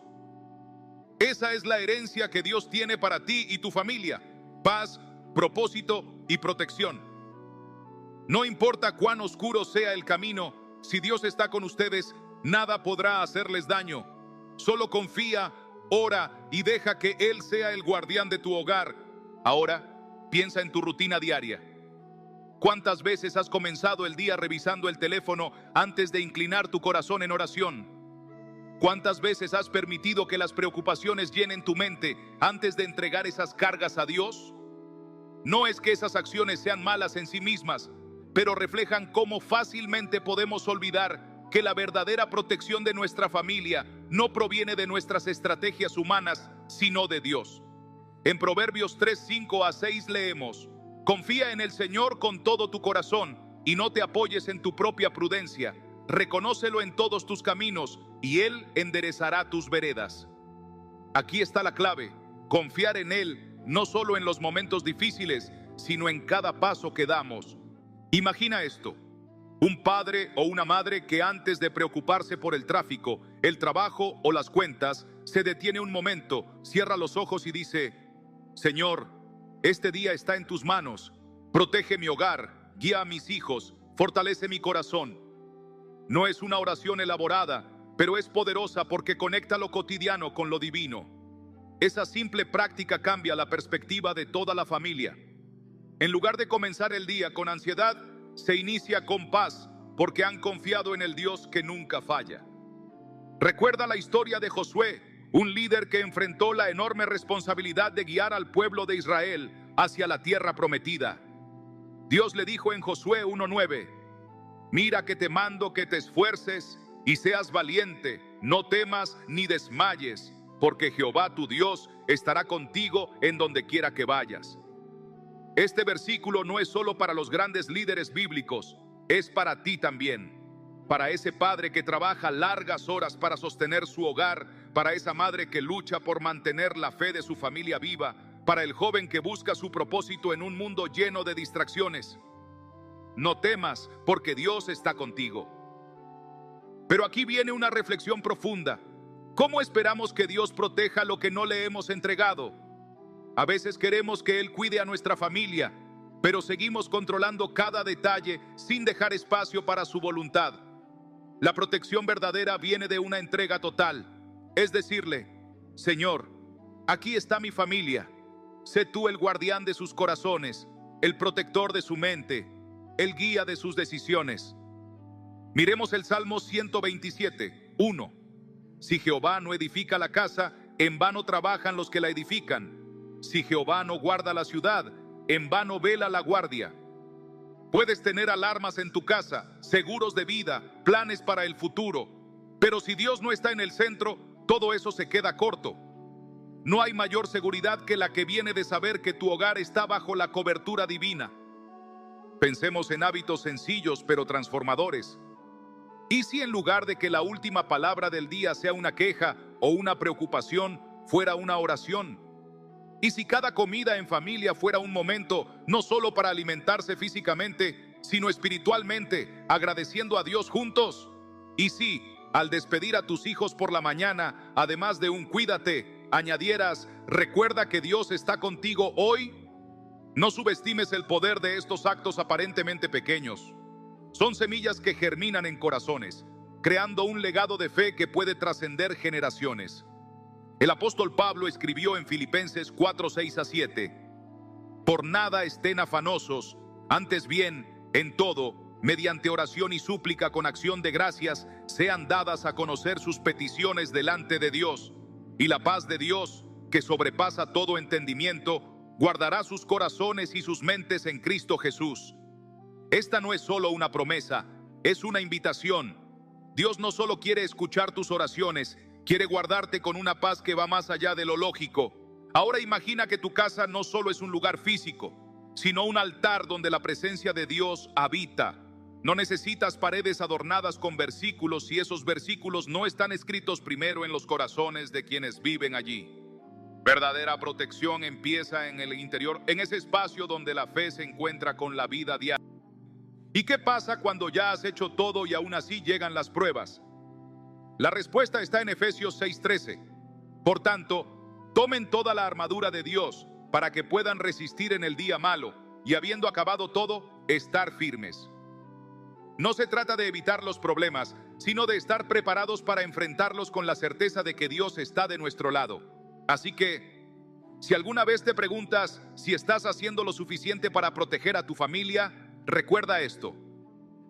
Esa es la herencia que Dios tiene para ti y tu familia: paz, propósito y protección. No importa cuán oscuro sea el camino, si Dios está con ustedes, nada podrá hacerles daño. Solo confía, ora y deja que Él sea el guardián de tu hogar. Ahora, piensa en tu rutina diaria. ¿Cuántas veces has comenzado el día revisando el teléfono antes de inclinar tu corazón en oración? ¿Cuántas veces has permitido que las preocupaciones llenen tu mente antes de entregar esas cargas a Dios? No es que esas acciones sean malas en sí mismas, pero reflejan cómo fácilmente podemos olvidar que la verdadera protección de nuestra familia no proviene de nuestras estrategias humanas, sino de Dios. En Proverbios 3, 5 a 6 leemos: confía en el Señor con todo tu corazón y no te apoyes en tu propia prudencia. Reconócelo en todos tus caminos y Él enderezará tus veredas. Aquí está la clave: confiar en Él, no solo en los momentos difíciles, sino en cada paso que damos. Imagina esto: un padre o una madre que antes de preocuparse por el tráfico, el trabajo o las cuentas, se detiene un momento, cierra los ojos y dice: Señor, este día está en tus manos. Protege mi hogar, guía a mis hijos, fortalece mi corazón. No es una oración elaborada, pero es poderosa porque conecta lo cotidiano con lo divino. Esa simple práctica cambia la perspectiva de toda la familia. En lugar de comenzar el día con ansiedad, se inicia con paz, porque han confiado en el Dios que nunca falla. Recuerda la historia de Josué, un líder que enfrentó la enorme responsabilidad de guiar al pueblo de Israel hacia la tierra prometida. Dios le dijo en Josué 1:9: mira que te mando que te esfuerces y seas valiente, no temas ni desmayes, porque Jehová tu Dios estará contigo en donde quiera que vayas. Este versículo no es solo para los grandes líderes bíblicos, es para ti también. Para ese padre que trabaja largas horas para sostener su hogar, para esa madre que lucha por mantener la fe de su familia viva, para el joven que busca su propósito en un mundo lleno de distracciones. No temas, porque Dios está contigo. Pero aquí viene una reflexión profunda. ¿Cómo esperamos que Dios proteja lo que no le hemos entregado? A veces queremos que Él cuide a nuestra familia, pero seguimos controlando cada detalle sin dejar espacio para su voluntad. La protección verdadera viene de una entrega total, es decirle: Señor, aquí está mi familia. Sé tú el guardián de sus corazones, el protector de su mente, el guía de sus decisiones. Miremos el Salmo 127, 1. Si Jehová no edifica la casa, en vano trabajan los que la edifican. Si Jehová no guarda la ciudad, en vano vela la guardia. Puedes tener alarmas en tu casa, seguros de vida, planes para el futuro, pero si Dios no está en el centro, todo eso se queda corto. No hay mayor seguridad que la que viene de saber que tu hogar está bajo la cobertura divina. Pensemos en hábitos sencillos pero transformadores. ¿Y si en lugar de que la última palabra del día sea una queja o una preocupación, fuera una oración? ¿Y si cada comida en familia fuera un momento no solo para alimentarse físicamente, sino espiritualmente, agradeciendo a Dios juntos? ¿Y si, al despedir a tus hijos por la mañana, además de un cuídate, añadieras: recuerda que Dios está contigo hoy? No subestimes el poder de estos actos aparentemente pequeños. Son semillas que germinan en corazones, creando un legado de fe que puede trascender generaciones. El apóstol Pablo escribió en Filipenses 4, 6 a 7: por nada estén afanosos, antes bien, en todo, mediante oración y súplica con acción de gracias, sean dadas a conocer sus peticiones delante de Dios. Y la paz de Dios, que sobrepasa todo entendimiento, guardará sus corazones y sus mentes en Cristo Jesús. Esta no es solo una promesa, es una invitación. Dios no solo quiere escuchar tus oraciones, quiere guardarte con una paz que va más allá de lo lógico. Ahora imagina que tu casa no solo es un lugar físico, sino un altar donde la presencia de Dios habita. No necesitas paredes adornadas con versículos si esos versículos no están escritos primero en los corazones de quienes viven allí. Verdadera protección empieza en el interior, en ese espacio donde la fe se encuentra con la vida diaria. ¿Y qué pasa cuando ya has hecho todo y aún así llegan las pruebas? La respuesta está en Efesios 6:13. Por tanto, tomen toda la armadura de Dios para que puedan resistir en el día malo y, habiendo acabado todo, estar firmes. No se trata de evitar los problemas, sino de estar preparados para enfrentarlos con la certeza de que Dios está de nuestro lado. Así que, si alguna vez te preguntas si estás haciendo lo suficiente para proteger a tu familia, recuerda esto: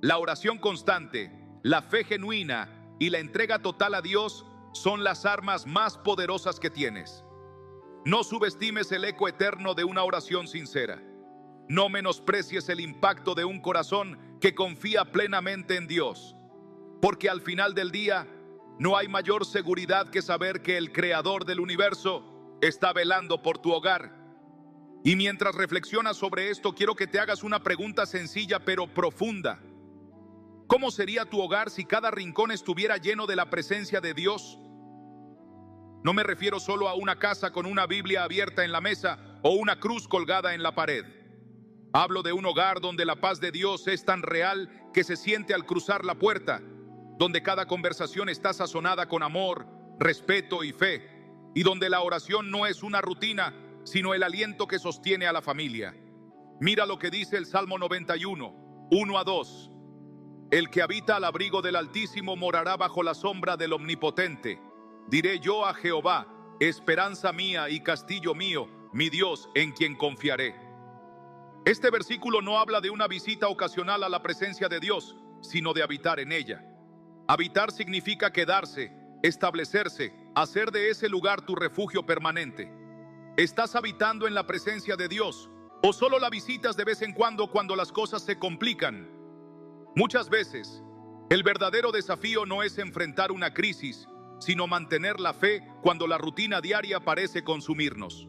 la oración constante, la fe genuina y la entrega total a Dios son las armas más poderosas que tienes. No subestimes el eco eterno de una oración sincera. No menosprecies el impacto de un corazón que confía plenamente en Dios, porque al final del día no hay mayor seguridad que saber que el Creador del universo está velando por tu hogar. Y mientras reflexionas sobre esto, quiero que te hagas una pregunta sencilla pero profunda. ¿Cómo sería tu hogar si cada rincón estuviera lleno de la presencia de Dios? No me refiero solo a una casa con una Biblia abierta en la mesa o una cruz colgada en la pared. Hablo de un hogar donde la paz de Dios es tan real que se siente al cruzar la puerta, donde cada conversación está sazonada con amor, respeto y fe, y donde la oración no es una rutina, sino el aliento que sostiene a la familia. Mira lo que dice el Salmo 91, 1-2. El que habita al abrigo del Altísimo morará bajo la sombra del Omnipotente. Diré yo a Jehová, esperanza mía y castillo mío, mi Dios en quien confiaré. Este versículo no habla de una visita ocasional a la presencia de Dios, sino de habitar en ella. Habitar significa quedarse, establecerse, hacer de ese lugar tu refugio permanente. ¿Estás habitando en la presencia de Dios o solo la visitas de vez en cuando las cosas se complican? Muchas veces, el verdadero desafío no es enfrentar una crisis, sino mantener la fe cuando la rutina diaria parece consumirnos.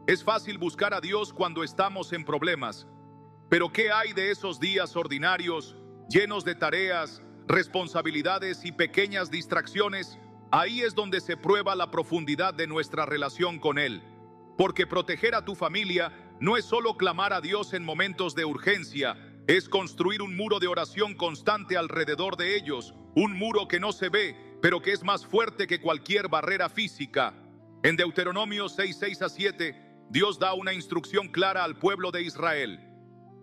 Es fácil buscar a Dios cuando estamos en problemas, pero ¿qué hay de esos días ordinarios, llenos de tareas, responsabilidades y pequeñas distracciones? Ahí es donde se prueba la profundidad de nuestra relación con Él. Porque proteger a tu familia no es solo clamar a Dios en momentos de urgencia, es construir un muro de oración constante alrededor de ellos, un muro que no se ve, pero que es más fuerte que cualquier barrera física. En Deuteronomio 6:6-7, Dios da una instrucción clara al pueblo de Israel.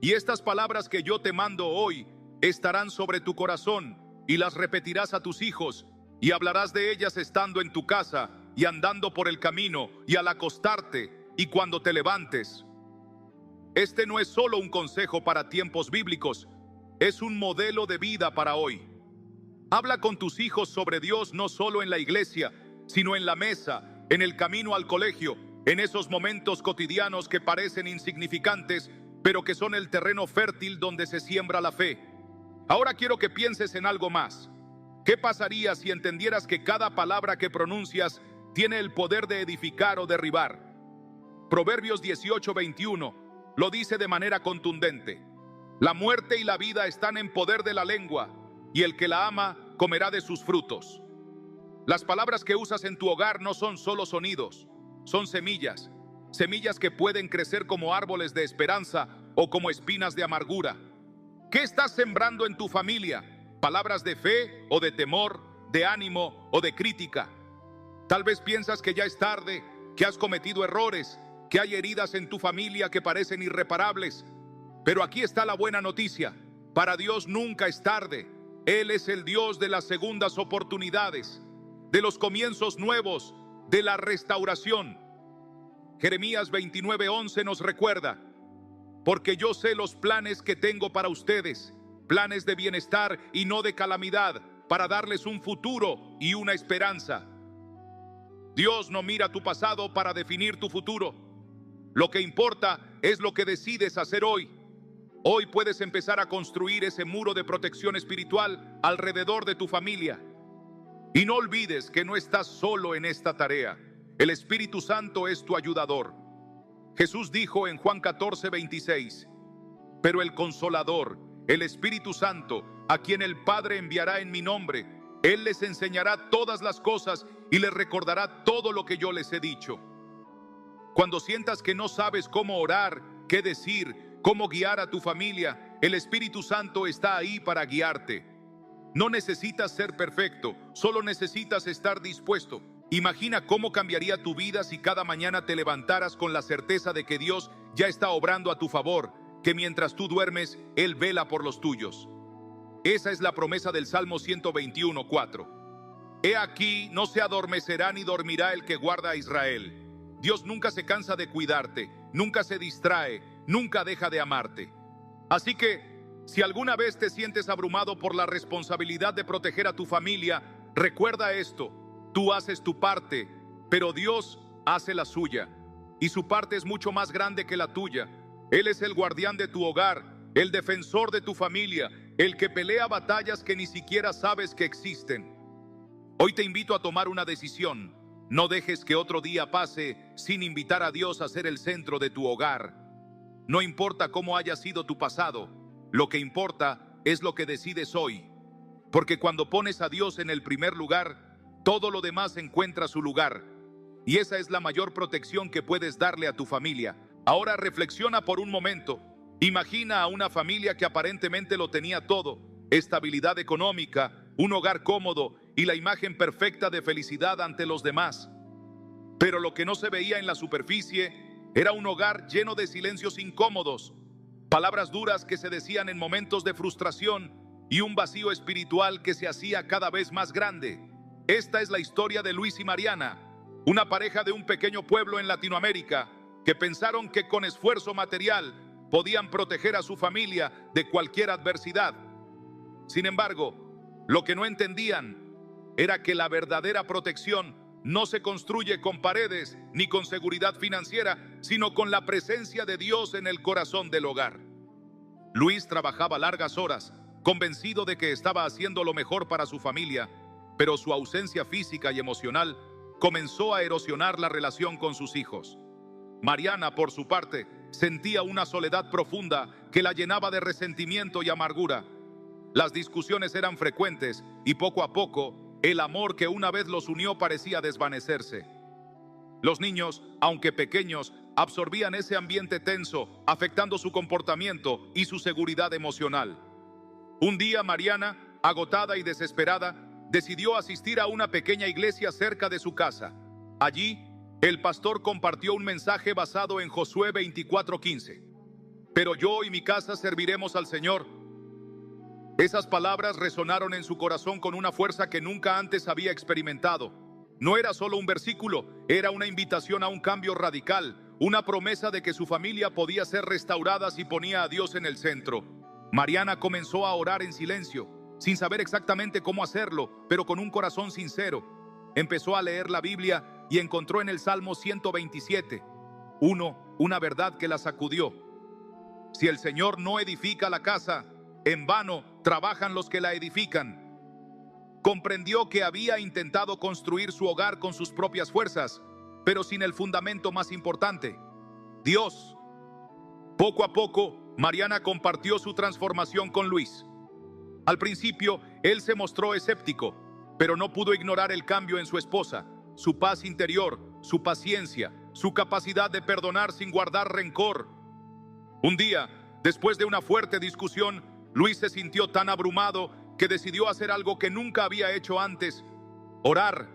Y estas palabras que yo te mando hoy estarán sobre tu corazón, y las repetirás a tus hijos, y hablarás de ellas estando en tu casa, y andando por el camino, y al acostarte, y cuando te levantes. Este no es solo un consejo para tiempos bíblicos, es un modelo de vida para hoy. Habla con tus hijos sobre Dios no solo en la iglesia, sino en la mesa, en el camino al colegio, en esos momentos cotidianos que parecen insignificantes, pero que son el terreno fértil donde se siembra la fe. Ahora quiero que pienses en algo más. ¿Qué pasaría si entendieras que cada palabra que pronuncias tiene el poder de edificar o derribar? Proverbios 18:21 lo dice de manera contundente. La muerte y la vida están en poder de la lengua, y el que la ama comerá de sus frutos. Las palabras que usas en tu hogar no son solo sonidos, son semillas, semillas que pueden crecer como árboles de esperanza o como espinas de amargura. ¿Qué estás sembrando en tu familia? ¿Palabras de fe o de temor, de ánimo o de crítica? Tal vez piensas que ya es tarde, que has cometido errores, que hay heridas en tu familia que parecen irreparables. Pero aquí está la buena noticia. Para Dios nunca es tarde. Él es el Dios de las segundas oportunidades, de los comienzos nuevos, de la restauración. Jeremías 29:11 nos recuerda: porque yo sé los planes que tengo para ustedes, planes de bienestar y no de calamidad, para darles un futuro y una esperanza. Dios no mira tu pasado para definir tu futuro. Lo que importa es lo que decides hacer hoy. Hoy puedes empezar a construir ese muro de protección espiritual alrededor de tu familia. Y no olvides que no estás solo en esta tarea. El Espíritu Santo es tu ayudador. Jesús dijo en Juan 14:26, pero el Consolador, el Espíritu Santo, a quien el Padre enviará en mi nombre, Él les enseñará todas las cosas y les recordará todo lo que yo les he dicho. Cuando sientas que no sabes cómo orar, qué decir, cómo guiar a tu familia, el Espíritu Santo está ahí para guiarte. No necesitas ser perfecto, solo necesitas estar dispuesto. Imagina cómo cambiaría tu vida si cada mañana te levantaras con la certeza de que Dios ya está obrando a tu favor, que mientras tú duermes, Él vela por los tuyos. Esa es la promesa del Salmo 121:4. He aquí, no se adormecerá ni dormirá el que guarda a Israel. Dios nunca se cansa de cuidarte, nunca se distrae, nunca deja de amarte. Así que, si alguna vez te sientes abrumado por la responsabilidad de proteger a tu familia, recuerda esto: tú haces tu parte, pero Dios hace la suya, y su parte es mucho más grande que la tuya. Él es el guardián de tu hogar, el defensor de tu familia, el que pelea batallas que ni siquiera sabes que existen. Hoy te invito a tomar una decisión. No dejes que otro día pase sin invitar a Dios a ser el centro de tu hogar. No importa cómo haya sido tu pasado, lo que importa es lo que decides hoy. Porque cuando pones a Dios en el primer lugar, todo lo demás encuentra su lugar. Y esa es la mayor protección que puedes darle a tu familia. Ahora reflexiona por un momento. Imagina a una familia que aparentemente lo tenía todo: estabilidad económica, un hogar cómodo y la imagen perfecta de felicidad ante los demás. Pero lo que no se veía en la superficie era un hogar lleno de silencios incómodos, palabras duras que se decían en momentos de frustración y un vacío espiritual que se hacía cada vez más grande. Esta es la historia de Luis y Mariana, una pareja de un pequeño pueblo en Latinoamérica que pensaron que con esfuerzo material podían proteger a su familia de cualquier adversidad. Sin embargo, lo que no entendían era que la verdadera protección no se construye con paredes ni con seguridad financiera, sino con la presencia de Dios en el corazón del hogar. Luis trabajaba largas horas, convencido de que estaba haciendo lo mejor para su familia, pero su ausencia física y emocional comenzó a erosionar la relación con sus hijos. Mariana, por su parte, sentía una soledad profunda que la llenaba de resentimiento y amargura. Las discusiones eran frecuentes y poco a poco, el amor que una vez los unió parecía desvanecerse. Los niños, aunque pequeños, absorbían ese ambiente tenso, afectando su comportamiento y su seguridad emocional. Un día, Mariana, agotada y desesperada, decidió asistir a una pequeña iglesia cerca de su casa. Allí, el pastor compartió un mensaje basado en Josué 24:15. Pero yo y mi casa serviremos al Señor. Esas palabras resonaron en su corazón con una fuerza que nunca antes había experimentado. No era solo un versículo, era una invitación a un cambio radical, una promesa de que su familia podía ser restaurada si ponía a Dios en el centro. Mariana comenzó a orar en silencio, sin saber exactamente cómo hacerlo, pero con un corazón sincero. Empezó a leer la Biblia y encontró en el Salmo 127, una verdad que la sacudió. Si el Señor no edifica la casa, en vano trabajan los que la edifican. Comprendió que había intentado construir su hogar con sus propias fuerzas, pero sin el fundamento más importante, Dios. Poco a poco, Mariana compartió su transformación con Luis. Al principio, él se mostró escéptico, pero no pudo ignorar el cambio en su esposa, su paz interior, su paciencia, su capacidad de perdonar sin guardar rencor. Un día, después de una fuerte discusión, Luis se sintió tan abrumado que decidió hacer algo que nunca había hecho antes: orar.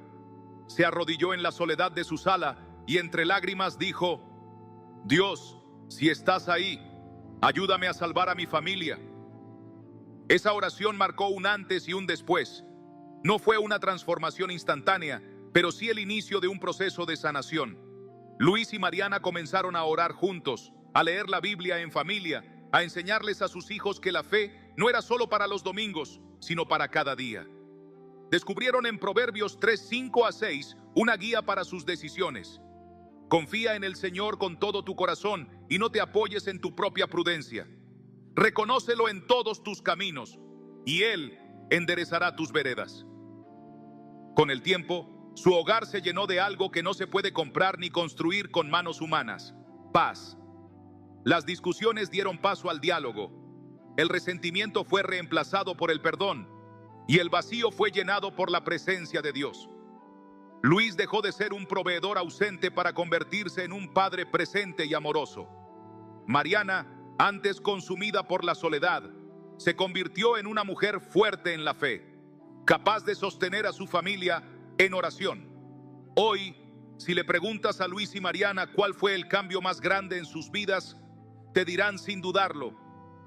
Se arrodilló en la soledad de su sala y entre lágrimas dijo: Dios, si estás ahí, ayúdame a salvar a mi familia. Esa oración marcó un antes y un después. No fue una transformación instantánea, pero sí el inicio de un proceso de sanación. Luis y Mariana comenzaron a orar juntos, a leer la Biblia en familia, a enseñarles a sus hijos que la fe no era solo para los domingos, sino para cada día. Descubrieron en Proverbios 3:5-6 una guía para sus decisiones. Confía en el Señor con todo tu corazón y no te apoyes en tu propia prudencia. Reconócelo en todos tus caminos y Él enderezará tus veredas. Con el tiempo, su hogar se llenó de algo que no se puede comprar ni construir con manos humanas: paz. Las discusiones dieron paso al diálogo. El resentimiento fue reemplazado por el perdón y el vacío fue llenado por la presencia de Dios. Luis dejó de ser un proveedor ausente para convertirse en un padre presente y amoroso. Mariana, antes consumida por la soledad, se convirtió en una mujer fuerte en la fe, capaz de sostener a su familia en oración. Hoy, si le preguntas a Luis y Mariana cuál fue el cambio más grande en sus vidas, te dirán sin dudarlo: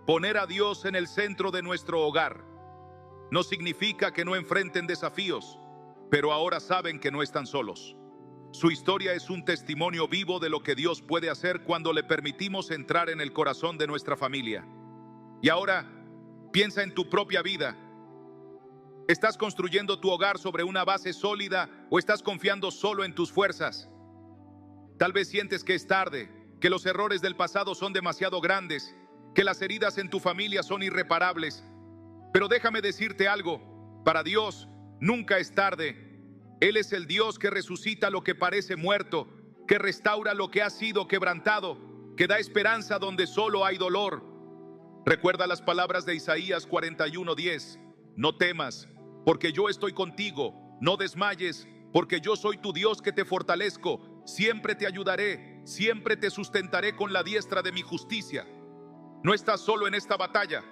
poner a Dios en el centro de nuestro hogar. No significa que no enfrenten desafíos, pero ahora saben que no están solos. Su historia es un testimonio vivo de lo que Dios puede hacer cuando le permitimos entrar en el corazón de nuestra familia. Y ahora, piensa en tu propia vida. ¿Estás construyendo tu hogar sobre una base sólida o estás confiando solo en tus fuerzas? Tal vez sientes que es tarde, que los errores del pasado son demasiado grandes, que las heridas en tu familia son irreparables. Pero déjame decirte algo, para Dios nunca es tarde. Él es el Dios que resucita lo que parece muerto, que restaura lo que ha sido quebrantado, que da esperanza donde solo hay dolor. Recuerda las palabras de Isaías 41:10. No temas, porque yo estoy contigo. No desmayes, porque yo soy tu Dios que te fortalezco. Siempre te ayudaré, siempre te sustentaré con la diestra de mi justicia. No estás solo en esta batalla.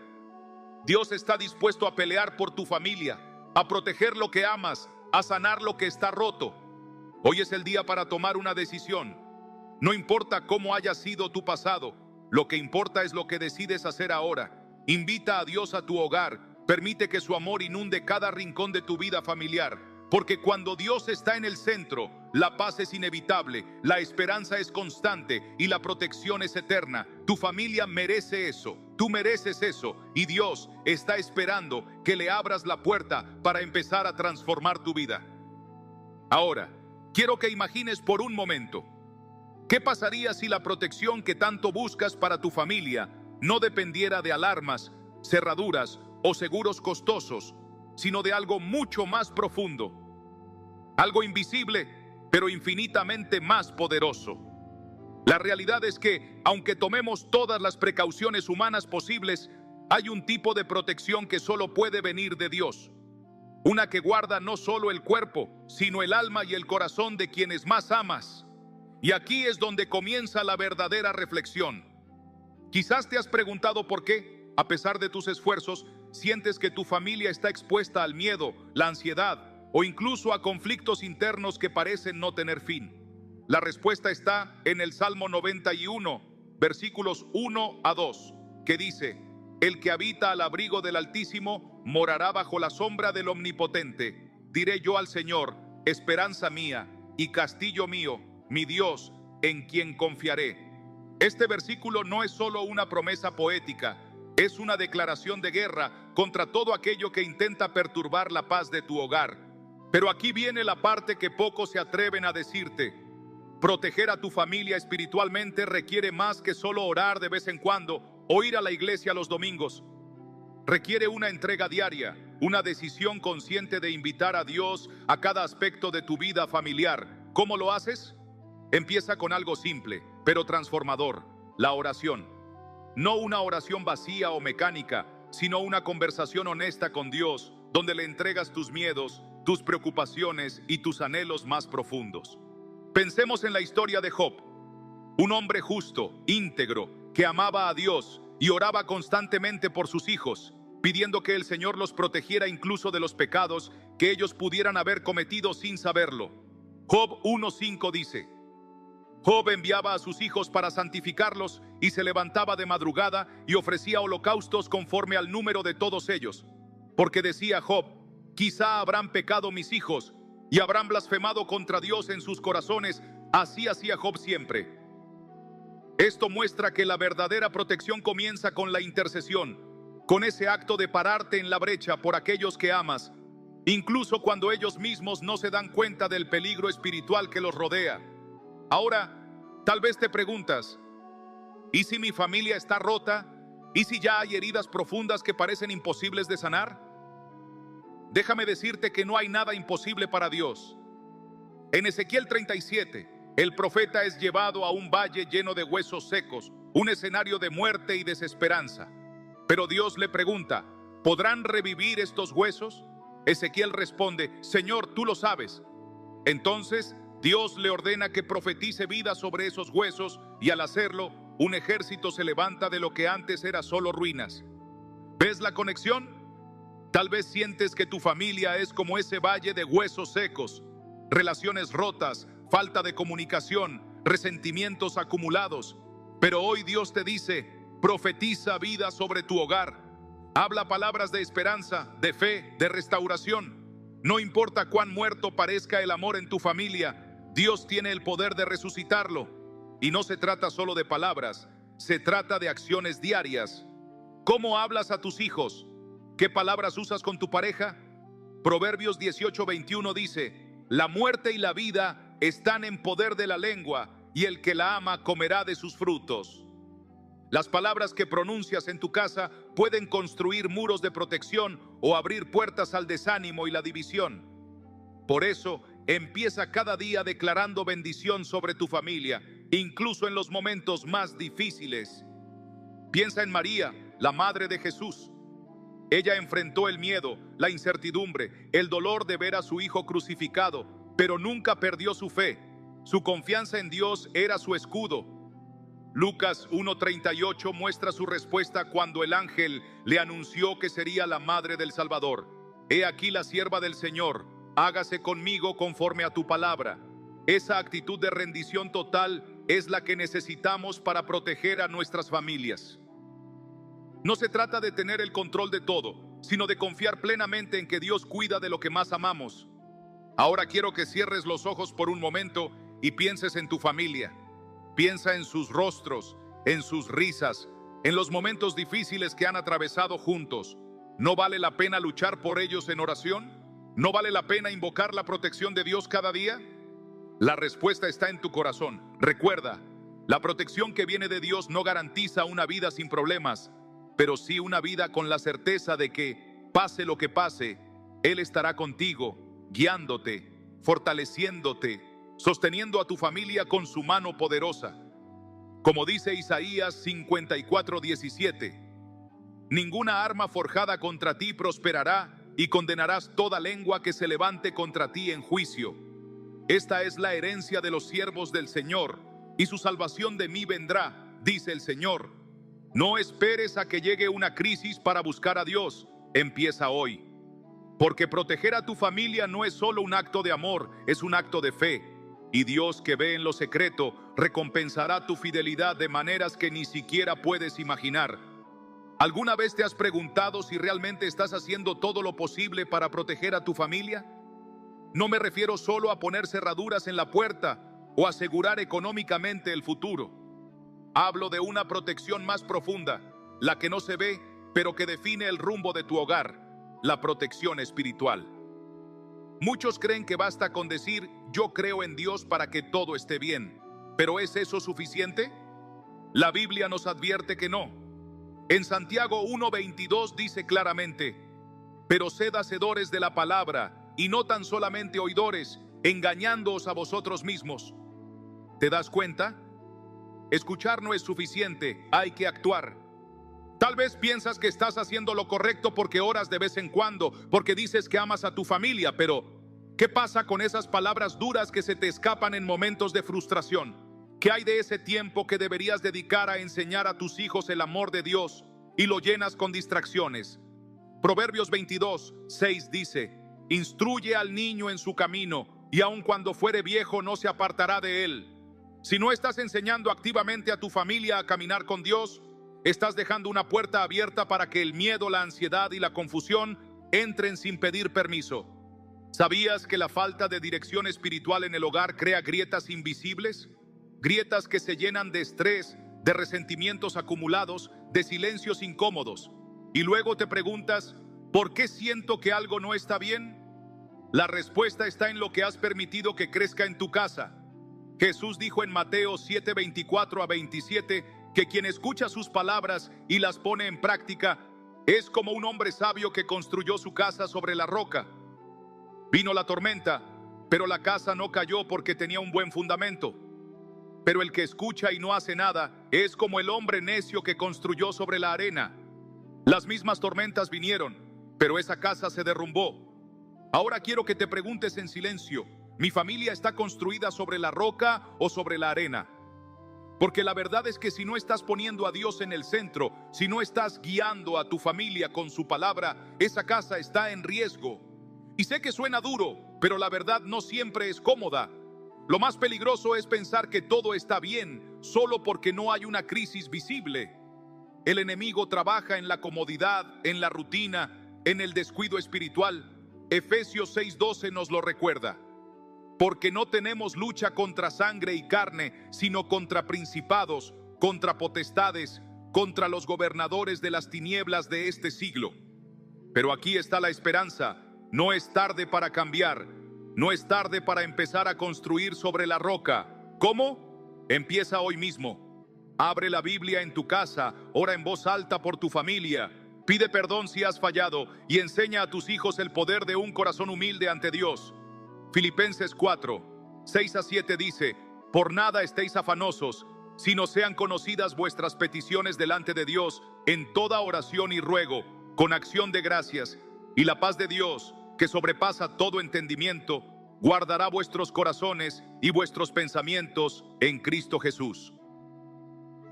Dios está dispuesto a pelear por tu familia, a proteger lo que amas, a sanar lo que está roto. Hoy es el día para tomar una decisión. No importa cómo haya sido tu pasado, lo que importa es lo que decides hacer ahora. Invita a Dios a tu hogar, permite que su amor inunde cada rincón de tu vida familiar, porque cuando Dios está en el centro, la paz es inevitable, la esperanza es constante y la protección es eterna. Tu familia merece eso, tú mereces eso, y Dios está esperando que le abras la puerta para empezar a transformar tu vida. Ahora, quiero que imagines por un momento, ¿qué pasaría si la protección que tanto buscas para tu familia no dependiera de alarmas, cerraduras o seguros costosos, sino de algo mucho más profundo? Algo invisible, pero infinitamente más poderoso. La realidad es que, aunque tomemos todas las precauciones humanas posibles, hay un tipo de protección que solo puede venir de Dios. Una que guarda no solo el cuerpo, sino el alma y el corazón de quienes más amas. Y aquí es donde comienza la verdadera reflexión. Quizás te has preguntado por qué, a pesar de tus esfuerzos, sientes que tu familia está expuesta al miedo, la ansiedad o incluso a conflictos internos que parecen no tener fin. La respuesta está en el Salmo 91, versículos 1 a 2, que dice: El que habita al abrigo del Altísimo morará bajo la sombra del Omnipotente. Diré yo al Señor, esperanza mía y castillo mío, mi Dios, en quien confiaré. Este versículo no es solo una promesa poética, es una declaración de guerra contra todo aquello que intenta perturbar la paz de tu hogar. Pero aquí viene la parte que pocos se atreven a decirte. Proteger a tu familia espiritualmente requiere más que solo orar de vez en cuando o ir a la iglesia los domingos. Requiere una entrega diaria, una decisión consciente de invitar a Dios a cada aspecto de tu vida familiar. ¿Cómo lo haces? Empieza con algo simple, pero transformador: la oración. No una oración vacía o mecánica, sino una conversación honesta con Dios, donde le entregas tus miedos, tus preocupaciones y tus anhelos más profundos. Pensemos en la historia de Job, un hombre justo, íntegro, que amaba a Dios y oraba constantemente por sus hijos, pidiendo que el Señor los protegiera incluso de los pecados que ellos pudieran haber cometido sin saberlo. Job 1:5 dice: Job enviaba a sus hijos para santificarlos y se levantaba de madrugada y ofrecía holocaustos conforme al número de todos ellos. Porque decía Job: quizá habrán pecado mis hijos y habrán blasfemado contra Dios en sus corazones. Así hacía Job siempre. Esto muestra que la verdadera protección comienza con la intercesión, con ese acto de pararte en la brecha por aquellos que amas, incluso cuando ellos mismos no se dan cuenta del peligro espiritual que los rodea. Ahora, tal vez te preguntas: ¿y si mi familia está rota? ¿Y si ya hay heridas profundas que parecen imposibles de sanar? Déjame decirte que no hay nada imposible para Dios. En Ezequiel 37, el profeta es llevado a un valle lleno de huesos secos, un escenario de muerte y desesperanza. Pero Dios le pregunta: ¿podrán revivir estos huesos? Ezequiel responde: Señor, tú lo sabes. Entonces Dios le ordena que profetice vida sobre esos huesos, y al hacerlo, un ejército se levanta de lo que antes era solo ruinas. ¿Ves la conexión? Tal vez sientes que tu familia es como ese valle de huesos secos, relaciones rotas, falta de comunicación, resentimientos acumulados. Pero hoy Dios te dice: profetiza vida sobre tu hogar. Habla palabras de esperanza, de fe, de restauración. No importa cuán muerto parezca el amor en tu familia, Dios tiene el poder de resucitarlo. Y no se trata solo de palabras, se trata de acciones diarias. ¿Cómo hablas a tus hijos? ¿Qué palabras usas con tu pareja? Proverbios 18:21 dice: la muerte y la vida están en poder de la lengua, y el que la ama comerá de sus frutos. Las palabras que pronuncias en tu casa pueden construir muros de protección o abrir puertas al desánimo y la división. Por eso, empieza cada día declarando bendición sobre tu familia, incluso en los momentos más difíciles. Piensa en María, la madre de Jesús. Ella enfrentó el miedo, la incertidumbre, el dolor de ver a su hijo crucificado, pero nunca perdió su fe. Su confianza en Dios era su escudo. Lucas 1:38 muestra su respuesta cuando el ángel le anunció que sería la madre del Salvador. He aquí la sierva del Señor, hágase conmigo conforme a tu palabra. Esa actitud de rendición total es la que necesitamos para proteger a nuestras familias. No se trata de tener el control de todo, sino de confiar plenamente en que Dios cuida de lo que más amamos. Ahora quiero que cierres los ojos por un momento y pienses en tu familia. Piensa en sus rostros, en sus risas, en los momentos difíciles que han atravesado juntos. ¿No vale la pena luchar por ellos en oración? ¿No vale la pena invocar la protección de Dios cada día? La respuesta está en tu corazón. Recuerda, la protección que viene de Dios no garantiza una vida sin problemas, pero sí una vida con la certeza de que, pase lo que pase, Él estará contigo, guiándote, fortaleciéndote, sosteniendo a tu familia con su mano poderosa. Como dice Isaías 54:17, ninguna arma forjada contra ti prosperará y condenarás toda lengua que se levante contra ti en juicio. Esta es la herencia de los siervos del Señor, y su salvación de mí vendrá, dice el Señor. No esperes a que llegue una crisis para buscar a Dios. Empieza hoy. Porque proteger a tu familia no es solo un acto de amor, es un acto de fe. Y Dios, que ve en lo secreto, recompensará tu fidelidad de maneras que ni siquiera puedes imaginar. ¿Alguna vez te has preguntado si realmente estás haciendo todo lo posible para proteger a tu familia? No me refiero solo a poner cerraduras en la puerta o asegurar económicamente el futuro. Hablo de una protección más profunda, la que no se ve, pero que define el rumbo de tu hogar, la protección espiritual. Muchos creen que basta con decir, yo creo en Dios para que todo esté bien. ¿Pero es eso suficiente? La Biblia nos advierte que no. En Santiago 1:22 dice claramente, pero sed hacedores de la palabra, y no tan solamente oidores, engañándoos a vosotros mismos. ¿Te das cuenta? Escuchar no es suficiente, hay que actuar. Tal vez piensas que estás haciendo lo correcto porque oras de vez en cuando, porque dices que amas a tu familia, pero ¿qué pasa con esas palabras duras que se te escapan en momentos de frustración? ¿Qué hay de ese tiempo que deberías dedicar a enseñar a tus hijos el amor de Dios y lo llenas con distracciones? Proverbios 22:6 dice, instruye al niño en su camino, y aun cuando fuere viejo no se apartará de él. Si no estás enseñando activamente a tu familia a caminar con Dios, estás dejando una puerta abierta para que el miedo, la ansiedad y la confusión entren sin pedir permiso. ¿Sabías que la falta de dirección espiritual en el hogar crea grietas invisibles? Grietas que se llenan de estrés, de resentimientos acumulados, de silencios incómodos. Y luego te preguntas, ¿por qué siento que algo no está bien? La respuesta está en lo que has permitido que crezca en tu casa. Jesús dijo en Mateo 7:24-27 que quien escucha sus palabras y las pone en práctica es como un hombre sabio que construyó su casa sobre la roca. Vino la tormenta, pero la casa no cayó porque tenía un buen fundamento. Pero el que escucha y no hace nada es como el hombre necio que construyó sobre la arena. Las mismas tormentas vinieron, pero esa casa se derrumbó. Ahora quiero que te preguntes en silencio, ¿mi familia está construida sobre la roca o sobre la arena? Porque la verdad es que si no estás poniendo a Dios en el centro, si no estás guiando a tu familia con su palabra, esa casa está en riesgo. Y sé que suena duro, pero la verdad no siempre es cómoda. Lo más peligroso es pensar que todo está bien solo porque no hay una crisis visible. El enemigo trabaja en la comodidad, en la rutina, en el descuido espiritual. Efesios 6:12 nos lo recuerda. Porque no tenemos lucha contra sangre y carne, sino contra principados, contra potestades, contra los gobernadores de las tinieblas de este siglo. Pero aquí está la esperanza. No es tarde para cambiar. No es tarde para empezar a construir sobre la roca. ¿Cómo? Empieza hoy mismo. Abre la Biblia en tu casa, ora en voz alta por tu familia, pide perdón si has fallado y enseña a tus hijos el poder de un corazón humilde ante Dios. Filipenses 4, 6 a 7 dice: por nada estéis afanosos, sino sean conocidas vuestras peticiones delante de Dios en toda oración y ruego, con acción de gracias, y la paz de Dios, que sobrepasa todo entendimiento, guardará vuestros corazones y vuestros pensamientos en Cristo Jesús.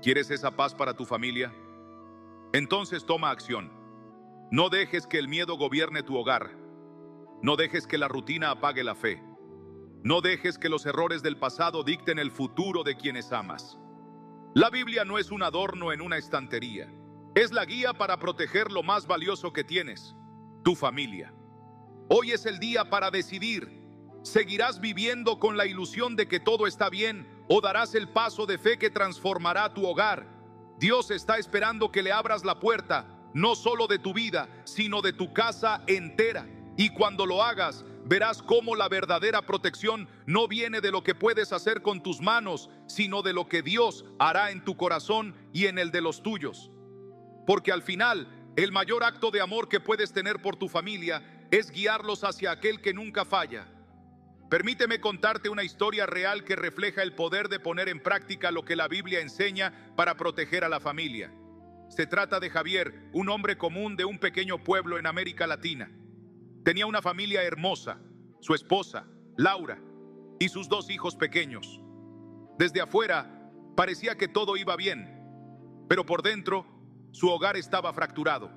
¿Quieres esa paz para tu familia? Entonces toma acción. No dejes que el miedo gobierne tu hogar. No dejes que la rutina apague la fe. No dejes que los errores del pasado dicten el futuro de quienes amas. La Biblia no es un adorno en una estantería. Es la guía para proteger lo más valioso que tienes, tu familia. Hoy es el día para decidir. ¿Seguirás viviendo con la ilusión de que todo está bien o darás el paso de fe que transformará tu hogar? Dios está esperando que le abras la puerta, no solo de tu vida, sino de tu casa entera. Y cuando lo hagas, verás cómo la verdadera protección no viene de lo que puedes hacer con tus manos, sino de lo que Dios hará en tu corazón y en el de los tuyos. Porque al final, el mayor acto de amor que puedes tener por tu familia es guiarlos hacia aquel que nunca falla. Permíteme contarte una historia real que refleja el poder de poner en práctica lo que la Biblia enseña para proteger a la familia. Se trata de Javier, un hombre común de un pequeño pueblo en América Latina. Tenía una familia hermosa, su esposa, Laura, y sus 2 hijos pequeños. Desde afuera, parecía que todo iba bien, pero por dentro, su hogar estaba fracturado.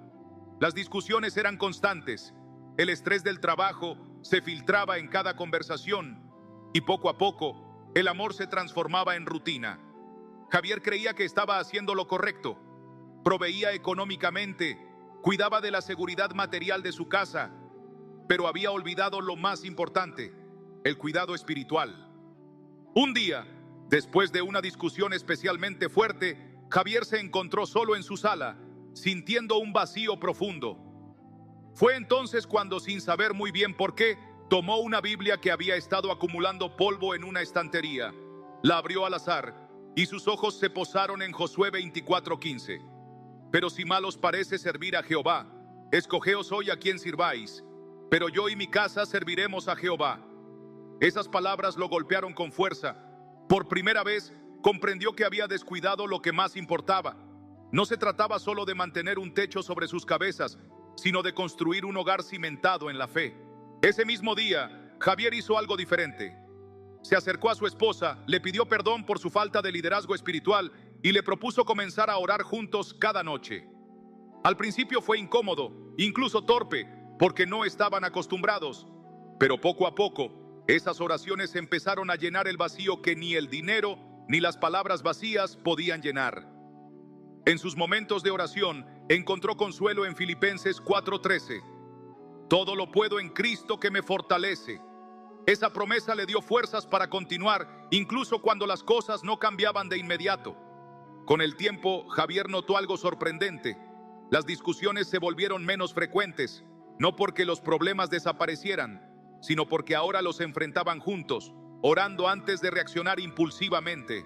Las discusiones eran constantes, el estrés del trabajo se filtraba en cada conversación, y poco a poco, el amor se transformaba en rutina. Javier creía que estaba haciendo lo correcto, proveía económicamente, cuidaba de la seguridad material de su casa, pero había olvidado lo más importante, el cuidado espiritual. Un día, después de una discusión especialmente fuerte, Javier se encontró solo en su sala, sintiendo un vacío profundo. Fue entonces cuando, sin saber muy bien por qué, tomó una Biblia que había estado acumulando polvo en una estantería, la abrió al azar y sus ojos se posaron en Josué 24:15. Pero si mal os parece servir a Jehová, escogeos hoy a quién sirváis, pero yo y mi casa serviremos a Jehová. Esas palabras lo golpearon con fuerza. Por primera vez comprendió que había descuidado lo que más importaba. No se trataba solo de mantener un techo sobre sus cabezas, sino de construir un hogar cimentado en la fe. Ese mismo día, Javier hizo algo diferente. Se acercó a su esposa, le pidió perdón por su falta de liderazgo espiritual y le propuso comenzar a orar juntos cada noche. Al principio fue incómodo, incluso torpe, porque no estaban acostumbrados. Pero poco a poco, esas oraciones empezaron a llenar el vacío que ni el dinero ni las palabras vacías podían llenar. En sus momentos de oración, encontró consuelo en Filipenses 4:13. Todo lo puedo en Cristo que me fortalece. Esa promesa le dio fuerzas para continuar, incluso cuando las cosas no cambiaban de inmediato. Con el tiempo, Javier notó algo sorprendente. Las discusiones se volvieron menos frecuentes, no porque los problemas desaparecieran, sino porque ahora los enfrentaban juntos, orando antes de reaccionar impulsivamente.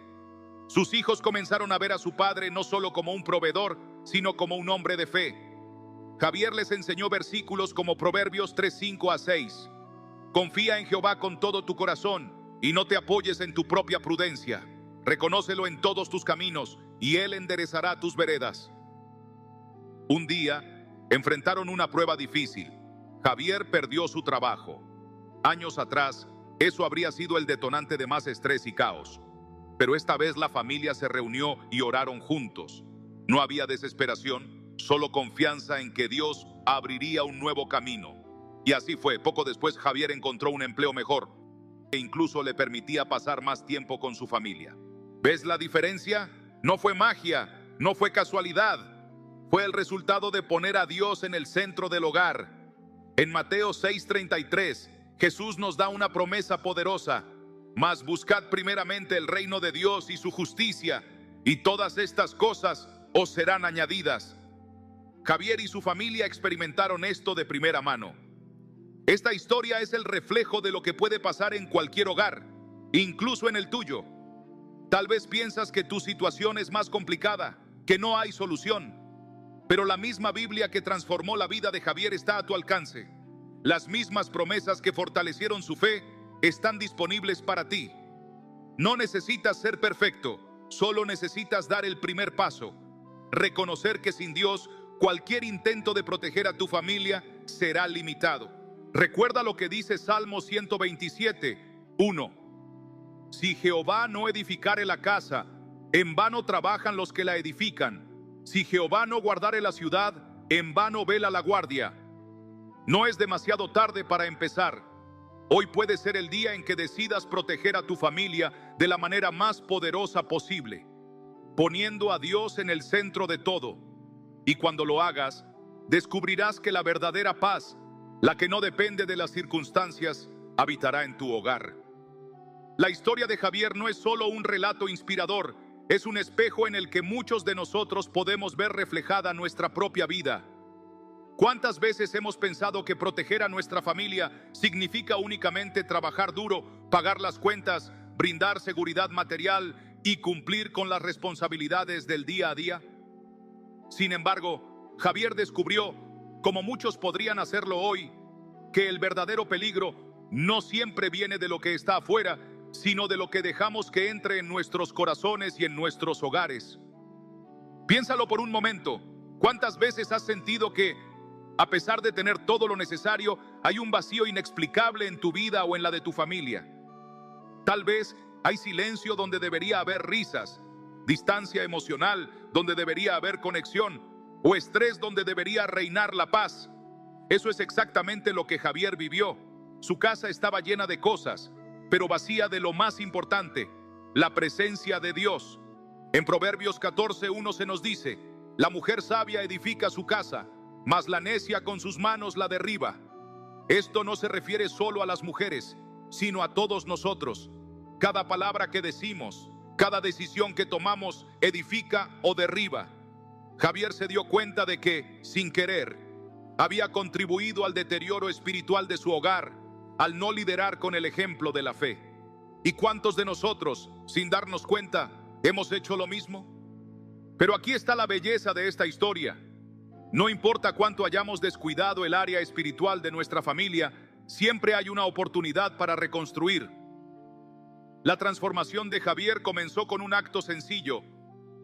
Sus hijos comenzaron a ver a su padre no solo como un proveedor, sino como un hombre de fe. Javier les enseñó versículos como Proverbios 3:5 a 6. Confía en Jehová con todo tu corazón y no te apoyes en tu propia prudencia. Reconócelo en todos tus caminos y Él enderezará tus veredas. Un día, enfrentaron una prueba difícil. Javier perdió su trabajo. Años atrás, eso habría sido el detonante de más estrés y caos. Pero esta vez la familia se reunió y oraron juntos. No había desesperación, solo confianza en que Dios abriría un nuevo camino. Y así fue. Poco después Javier encontró un empleo mejor, que incluso le permitía pasar más tiempo con su familia. ¿Ves la diferencia? No fue magia, no fue casualidad. Fue el resultado de poner a Dios en el centro del hogar. En Mateo 6:33, Jesús nos da una promesa poderosa. Mas buscad primeramente el reino de Dios y su justicia, y todas estas cosas os serán añadidas. Javier y su familia experimentaron esto de primera mano. Esta historia es el reflejo de lo que puede pasar en cualquier hogar, incluso en el tuyo. Tal vez piensas que tu situación es más complicada, que no hay solución, pero la misma Biblia que transformó la vida de Javier está a tu alcance. Las mismas promesas que fortalecieron su fe están disponibles para ti. No necesitas ser perfecto, solo necesitas dar el primer paso. Reconocer que sin Dios, cualquier intento de proteger a tu familia será limitado. Recuerda lo que dice Salmo 127:1. Si Jehová no edificare la casa, en vano trabajan los que la edifican. Si Jehová no guardare la ciudad, en vano vela la guardia. No es demasiado tarde para empezar. Hoy puede ser el día en que decidas proteger a tu familia de la manera más poderosa posible, poniendo a Dios en el centro de todo. Y cuando lo hagas, descubrirás que la verdadera paz, la que no depende de las circunstancias, habitará en tu hogar. La historia de Javier no es solo un relato inspirador, es un espejo en el que muchos de nosotros podemos ver reflejada nuestra propia vida. ¿Cuántas veces hemos pensado que proteger a nuestra familia significa únicamente trabajar duro, pagar las cuentas, brindar seguridad material y cumplir con las responsabilidades del día a día? Sin embargo, Javier descubrió, como muchos podrían hacerlo hoy, que el verdadero peligro no siempre viene de lo que está afuera, sino de lo que dejamos que entre en nuestros corazones y en nuestros hogares. Piénsalo por un momento. ¿Cuántas veces has sentido que, a pesar de tener todo lo necesario, hay un vacío inexplicable en tu vida o en la de tu familia? Tal vez hay silencio donde debería haber risas, distancia emocional donde debería haber conexión, o estrés donde debería reinar la paz. Eso es exactamente lo que Javier vivió. Su casa estaba llena de cosas, pero vacía de lo más importante, la presencia de Dios. En Proverbios 14:1 se nos dice: la mujer sabia edifica su casa, mas la necia con sus manos la derriba. Esto no se refiere solo a las mujeres, sino a todos nosotros. Cada palabra que decimos, cada decisión que tomamos, edifica o derriba. Javier se dio cuenta de que, sin querer, había contribuido al deterioro espiritual de su hogar, al no liderar con el ejemplo de la fe. ¿Y cuántos de nosotros, sin darnos cuenta, hemos hecho lo mismo? Pero aquí está la belleza de esta historia. No importa cuánto hayamos descuidado el área espiritual de nuestra familia, siempre hay una oportunidad para reconstruir. La transformación de Javier comenzó con un acto sencillo,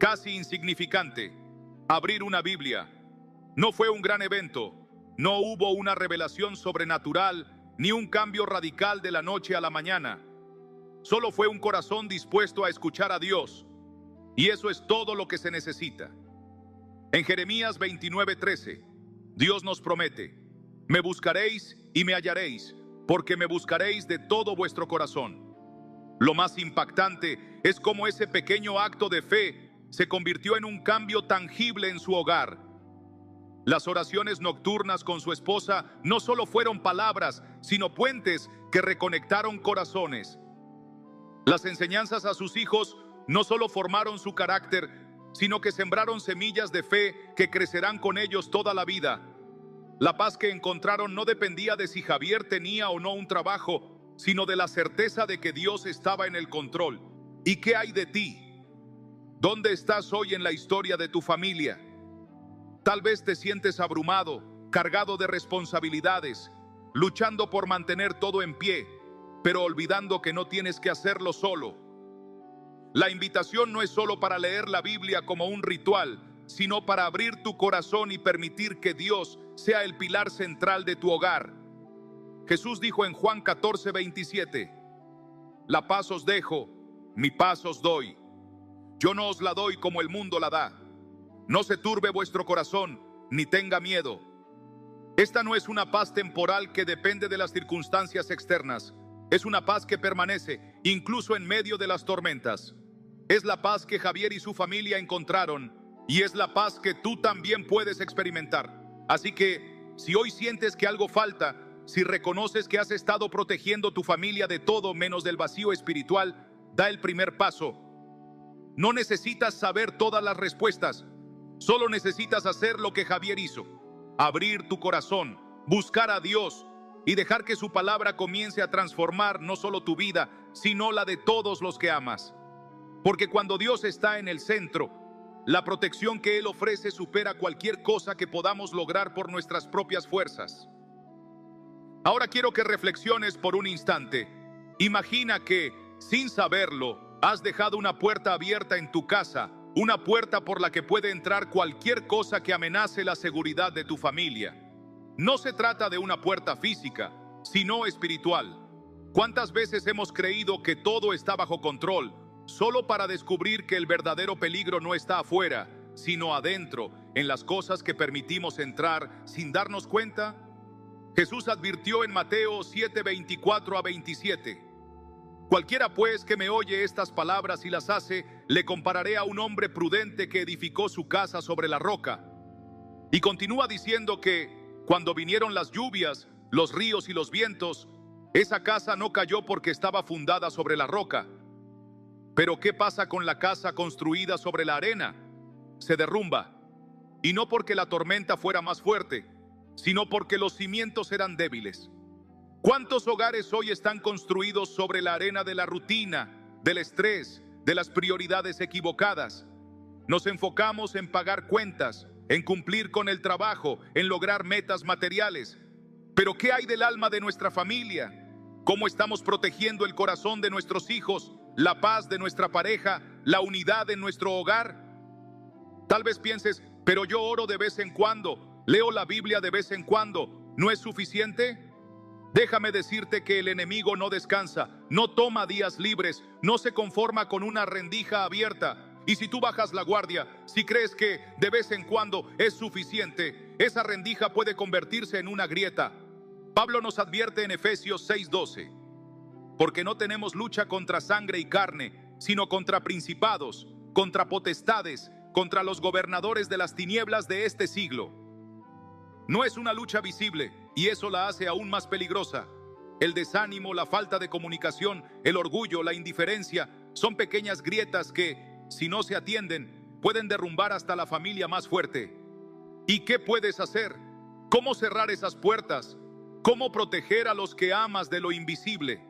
casi insignificante: abrir una Biblia. No fue un gran evento, no hubo una revelación sobrenatural, ni un cambio radical de la noche a la mañana. Solo fue un corazón dispuesto a escuchar a Dios. Y eso es todo lo que se necesita. En Jeremías 29:13, Dios nos promete: me buscaréis y me hallaréis, porque me buscaréis de todo vuestro corazón. Lo más impactante es cómo ese pequeño acto de fe se convirtió en un cambio tangible en su hogar. Las oraciones nocturnas con su esposa no solo fueron palabras, sino puentes que reconectaron corazones. Las enseñanzas a sus hijos no solo formaron su carácter, sino que sembraron semillas de fe que crecerán con ellos toda la vida. La paz que encontraron no dependía de si Javier tenía o no un trabajo, sino de la certeza de que Dios estaba en el control. ¿Y qué hay de ti? ¿Dónde estás hoy en la historia de tu familia? Tal vez te sientes abrumado, cargado de responsabilidades, luchando por mantener todo en pie, pero olvidando que no tienes que hacerlo solo. La invitación no es solo para leer la Biblia como un ritual, sino para abrir tu corazón y permitir que Dios sea el pilar central de tu hogar. Jesús dijo en Juan 14:27, la paz os dejo, mi paz os doy. Yo no os la doy como el mundo la da. No se turbe vuestro corazón, ni tenga miedo. Esta no es una paz temporal que depende de las circunstancias externas. Es una paz que permanece, incluso en medio de las tormentas. Es la paz que Javier y su familia encontraron, y es la paz que tú también puedes experimentar. Así que, si hoy sientes que algo falta, si reconoces que has estado protegiendo tu familia de todo menos del vacío espiritual, da el primer paso. No necesitas saber todas las respuestas, solo necesitas hacer lo que Javier hizo: abrir tu corazón, buscar a Dios y dejar que su palabra comience a transformar no solo tu vida, sino la de todos los que amas. Porque cuando Dios está en el centro, la protección que Él ofrece supera cualquier cosa que podamos lograr por nuestras propias fuerzas. Ahora quiero que reflexiones por un instante. Imagina que, sin saberlo, has dejado una puerta abierta en tu casa, una puerta por la que puede entrar cualquier cosa que amenace la seguridad de tu familia. No se trata de una puerta física, sino espiritual. ¿Cuántas veces hemos creído que todo está bajo control, solo para descubrir que el verdadero peligro no está afuera, sino adentro, en las cosas que permitimos entrar sin darnos cuenta? Jesús advirtió en Mateo 7:24-27. Cualquiera pues que me oye estas palabras y las hace, le compararé a un hombre prudente que edificó su casa sobre la roca. Y continúa diciendo que, cuando vinieron las lluvias, los ríos y los vientos, esa casa no cayó porque estaba fundada sobre la roca. Pero ¿qué pasa con la casa construida sobre la arena? Se derrumba. Y no porque la tormenta fuera más fuerte, sino porque los cimientos eran débiles. ¿Cuántos hogares hoy están construidos sobre la arena de la rutina, del estrés, de las prioridades equivocadas? Nos enfocamos en pagar cuentas, en cumplir con el trabajo, en lograr metas materiales. Pero ¿qué hay del alma de nuestra familia? ¿Cómo estamos protegiendo el corazón de nuestros hijos, la paz de nuestra pareja, la unidad en nuestro hogar? Tal vez pienses, pero yo oro de vez en cuando, leo la Biblia de vez en cuando, ¿no es suficiente? Déjame decirte que el enemigo no descansa, no toma días libres, no se conforma con una rendija abierta. Y si tú bajas la guardia, si crees que de vez en cuando es suficiente, esa rendija puede convertirse en una grieta. Pablo nos advierte en Efesios 6:12, porque no tenemos lucha contra sangre y carne, sino contra principados, contra potestades, contra los gobernadores de las tinieblas de este siglo. No es una lucha visible, y eso la hace aún más peligrosa. El desánimo, la falta de comunicación, el orgullo, la indiferencia, son pequeñas grietas que, si no se atienden, pueden derrumbar hasta la familia más fuerte. ¿Y qué puedes hacer? ¿Cómo cerrar esas puertas? ¿Cómo proteger a los que amas de lo invisible?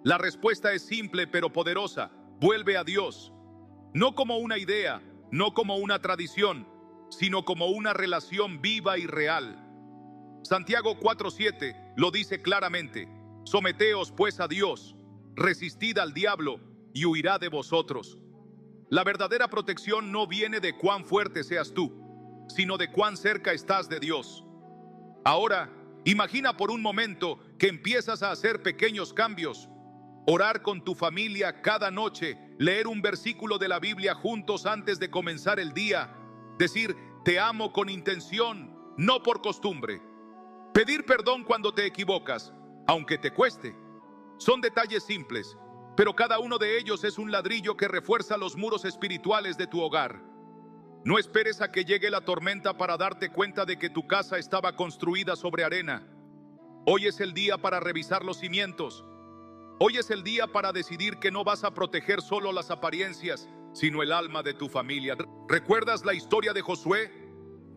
La respuesta es simple pero poderosa. Vuelve a Dios. No como una idea, no como una tradición, sino como una relación viva y real. Santiago 4:7 lo dice claramente: someteos pues a Dios, resistid al diablo y huirá de vosotros. La verdadera protección no viene de cuán fuerte seas tú, sino de cuán cerca estás de Dios. Ahora, imagina por un momento que empiezas a hacer pequeños cambios. Orar con tu familia cada noche, leer un versículo de la Biblia juntos antes de comenzar el día, decir te amo con intención, no por costumbre. Pedir perdón cuando te equivocas, aunque te cueste. Son detalles simples, pero cada uno de ellos es un ladrillo que refuerza los muros espirituales de tu hogar. No esperes a que llegue la tormenta para darte cuenta de que tu casa estaba construida sobre arena. Hoy es el día para revisar los cimientos. Hoy es el día para decidir que no vas a proteger solo las apariencias, sino el alma de tu familia. ¿Recuerdas la historia de Josué?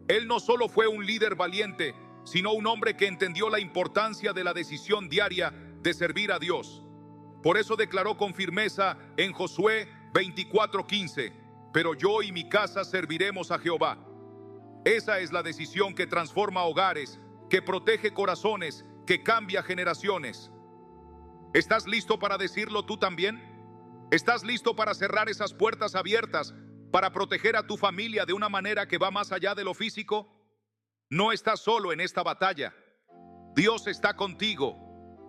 Él no solo fue un líder valiente, sino un hombre que entendió la importancia de la decisión diaria de servir a Dios. Por eso declaró con firmeza en Josué 24:15, pero yo y mi casa serviremos a Jehová. Esa es la decisión que transforma hogares, que protege corazones, que cambia generaciones. ¿Estás listo para decirlo tú también? ¿Estás listo para cerrar esas puertas abiertas, para proteger a tu familia de una manera que va más allá de lo físico? No estás solo en esta batalla. Dios está contigo,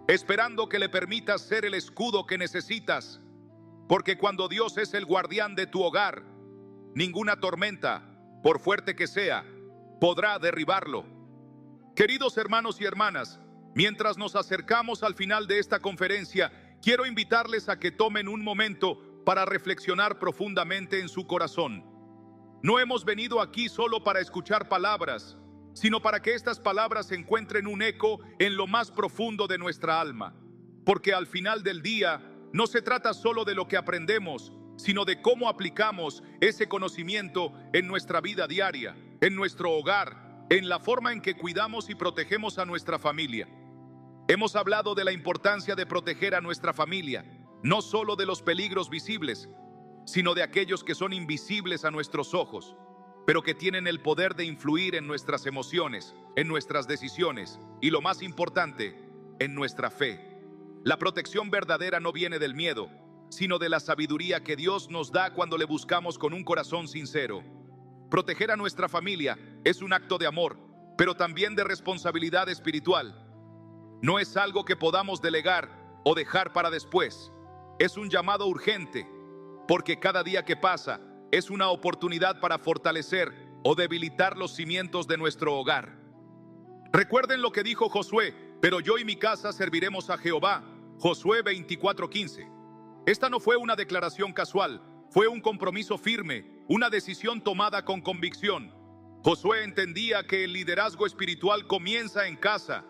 esperando que le permitas ser el escudo que necesitas. Porque cuando Dios es el guardián de tu hogar, ninguna tormenta, por fuerte que sea, podrá derribarlo. Queridos hermanos y hermanas, mientras nos acercamos al final de esta conferencia, quiero invitarles a que tomen un momento para reflexionar profundamente en su corazón. No hemos venido aquí solo para escuchar palabras, sino para que estas palabras encuentren un eco en lo más profundo de nuestra alma. Porque al final del día, no se trata solo de lo que aprendemos, sino de cómo aplicamos ese conocimiento en nuestra vida diaria, en nuestro hogar, en la forma en que cuidamos y protegemos a nuestra familia. Hemos hablado de la importancia de proteger a nuestra familia, no solo de los peligros visibles, sino de aquellos que son invisibles a nuestros ojos, pero que tienen el poder de influir en nuestras emociones, en nuestras decisiones y, lo más importante, en nuestra fe. La protección verdadera no viene del miedo, sino de la sabiduría que Dios nos da cuando le buscamos con un corazón sincero. Proteger a nuestra familia es un acto de amor, pero también de responsabilidad espiritual. No es algo que podamos delegar o dejar para después. Es un llamado urgente, porque cada día que pasa es una oportunidad para fortalecer o debilitar los cimientos de nuestro hogar. Recuerden lo que dijo Josué: pero yo y mi casa serviremos a Jehová. Josué 24:15. Esta no fue una declaración casual, fue un compromiso firme, una decisión tomada con convicción. Josué entendía que el liderazgo espiritual comienza en casa.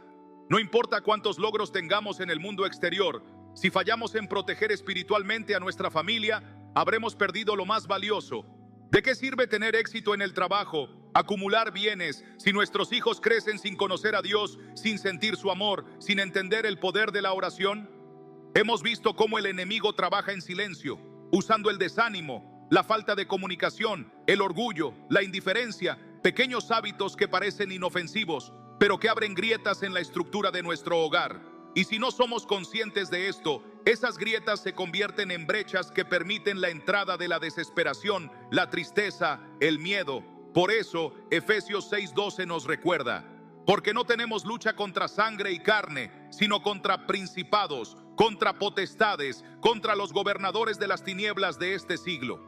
No importa cuántos logros tengamos en el mundo exterior, si fallamos en proteger espiritualmente a nuestra familia, habremos perdido lo más valioso. ¿De qué sirve tener éxito en el trabajo, acumular bienes, si nuestros hijos crecen sin conocer a Dios, sin sentir su amor, sin entender el poder de la oración? Hemos visto cómo el enemigo trabaja en silencio, usando el desánimo, la falta de comunicación, el orgullo, la indiferencia, pequeños hábitos que parecen inofensivos, pero que abren grietas en la estructura de nuestro hogar. Y si no somos conscientes de esto, esas grietas se convierten en brechas que permiten la entrada de la desesperación, la tristeza, el miedo. Por eso, Efesios 6:12 nos recuerda: porque no tenemos lucha contra sangre y carne, sino contra principados, contra potestades, contra los gobernadores de las tinieblas de este siglo.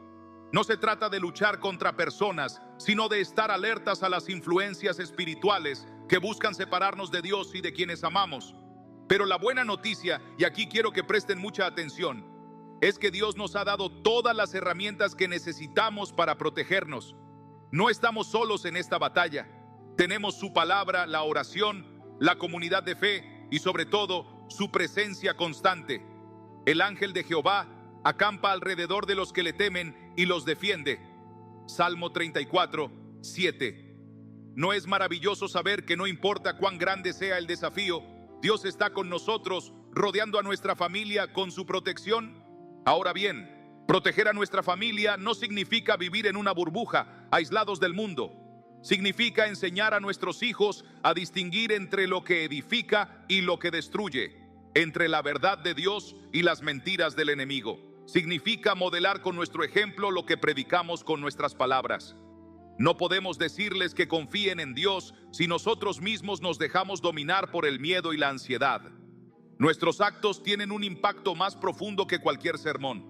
No se trata de luchar contra personas, sino de estar alertas a las influencias espirituales que buscan separarnos de Dios y de quienes amamos. Pero la buena noticia, y aquí quiero que presten mucha atención, es que Dios nos ha dado todas las herramientas que necesitamos para protegernos. No estamos solos en esta batalla. Tenemos su palabra, la oración, la comunidad de fe y sobre todo su presencia constante. El ángel de Jehová acampa alrededor de los que le temen y los defiende. Salmo 34:7. ¿No es maravilloso saber que no importa cuán grande sea el desafío, Dios está con nosotros, rodeando a nuestra familia con su protección? Ahora bien, proteger a nuestra familia no significa vivir en una burbuja, aislados del mundo. Significa enseñar a nuestros hijos a distinguir entre lo que edifica y lo que destruye, entre la verdad de Dios y las mentiras del enemigo. Significa modelar con nuestro ejemplo lo que predicamos con nuestras palabras. No podemos decirles que confíen en Dios si nosotros mismos nos dejamos dominar por el miedo y la ansiedad. Nuestros actos tienen un impacto más profundo que cualquier sermón.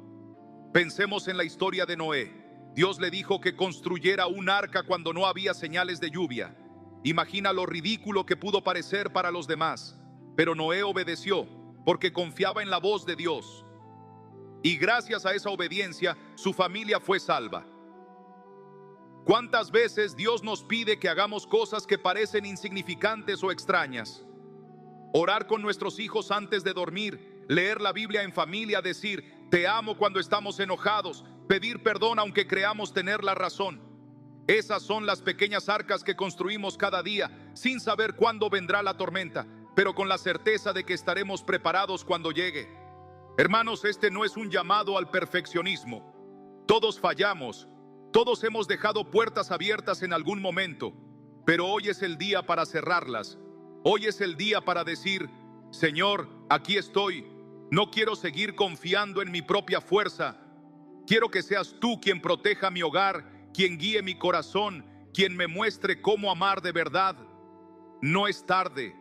Pensemos en la historia de Noé. Dios le dijo que construyera un arca cuando no había señales de lluvia. Imagina lo ridículo que pudo parecer para los demás, pero Noé obedeció porque confiaba en la voz de Dios. Y gracias a esa obediencia, su familia fue salva. ¿Cuántas veces Dios nos pide que hagamos cosas que parecen insignificantes o extrañas? Orar con nuestros hijos antes de dormir, leer la Biblia en familia, decir te amo cuando estamos enojados, pedir perdón aunque creamos tener la razón. Esas son las pequeñas arcas que construimos cada día, sin saber cuándo vendrá la tormenta, pero con la certeza de que estaremos preparados cuando llegue. Hermanos, este no es un llamado al perfeccionismo. Todos fallamos. Todos hemos dejado puertas abiertas en algún momento, pero hoy es el día para cerrarlas. Hoy es el día para decir: Señor, aquí estoy. No quiero seguir confiando en mi propia fuerza. Quiero que seas tú quien proteja mi hogar, quien guíe mi corazón, quien me muestre cómo amar de verdad. No es tarde.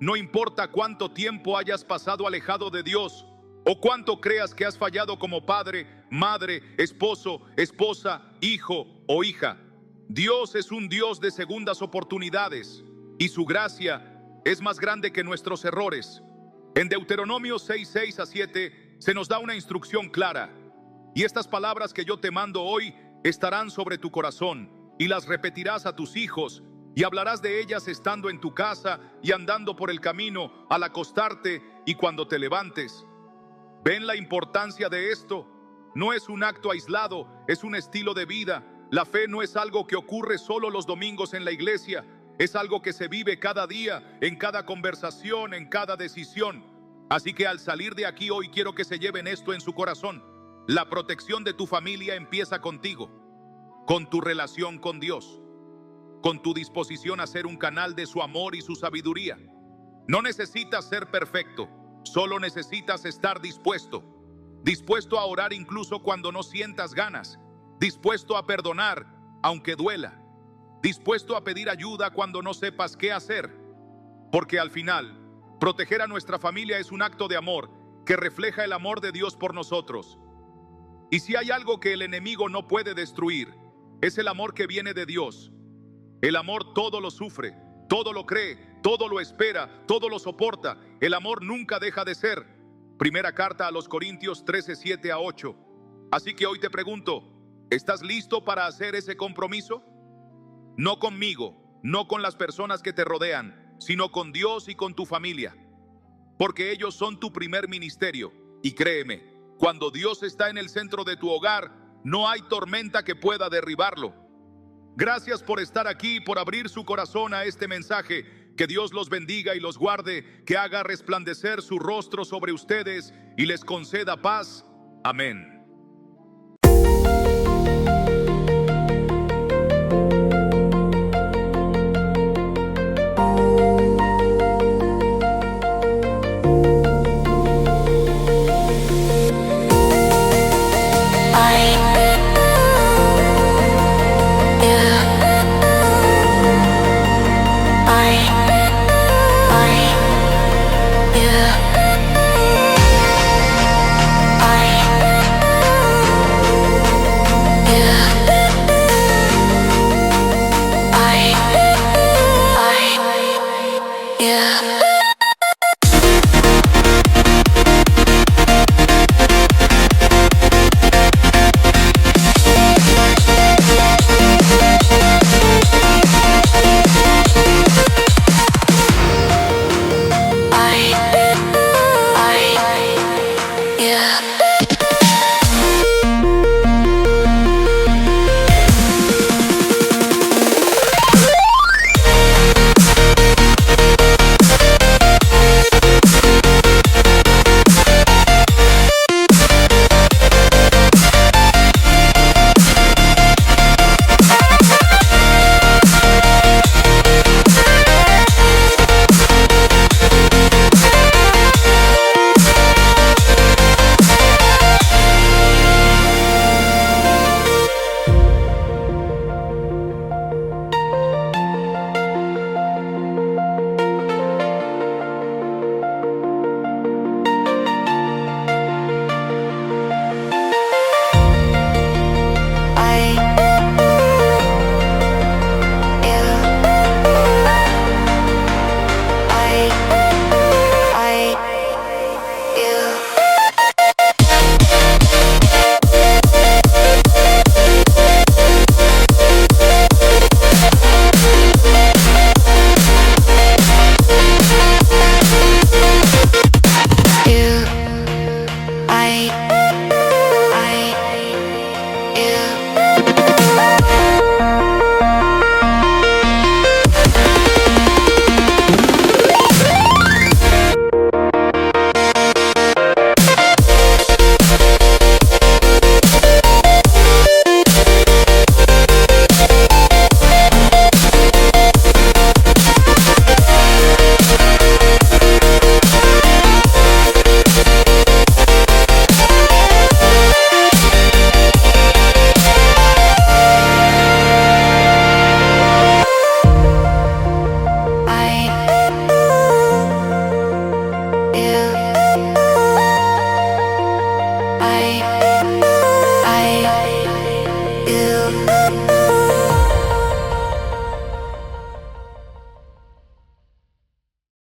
No importa cuánto tiempo hayas pasado alejado de Dios, o cuánto creas que has fallado como padre, madre, esposo, esposa, hijo o hija. Dios es un Dios de segundas oportunidades y su gracia es más grande que nuestros errores. En Deuteronomio 6:6-7 se nos da una instrucción clara: y estas palabras que yo te mando hoy estarán sobre tu corazón, y las repetirás a tus hijos, y hablarás de ellas estando en tu casa y andando por el camino, al acostarte y cuando te levantes. ¿Ven la importancia de esto? No es un acto aislado, es un estilo de vida. La fe no es algo que ocurre solo los domingos en la iglesia, es algo que se vive cada día, en cada conversación, en cada decisión. Así que al salir de aquí hoy quiero que se lleven esto en su corazón. La protección de tu familia empieza contigo, con tu relación con Dios, con tu disposición a ser un canal de su amor y su sabiduría. No necesitas ser perfecto, solo necesitas estar dispuesto a orar incluso cuando no sientas ganas, dispuesto a perdonar aunque duela, dispuesto a pedir ayuda cuando no sepas qué hacer, porque al final, proteger a nuestra familia es un acto de amor que refleja el amor de Dios por nosotros. Y si hay algo que el enemigo no puede destruir, es el amor que viene de Dios. El amor todo lo sufre, todo lo cree, todo lo espera, todo lo soporta. El amor nunca deja de ser. Primera carta a los Corintios 13, 7 a 8. Así que hoy te pregunto, ¿estás listo para hacer ese compromiso? No conmigo, no con las personas que te rodean, sino con Dios y con tu familia. Porque ellos son tu primer ministerio. Y créeme, cuando Dios está en el centro de tu hogar, no hay tormenta que pueda derribarlo. Gracias por estar aquí y por abrir su corazón a este mensaje. Que Dios los bendiga y los guarde, que haga resplandecer su rostro sobre ustedes y les conceda paz. Amén.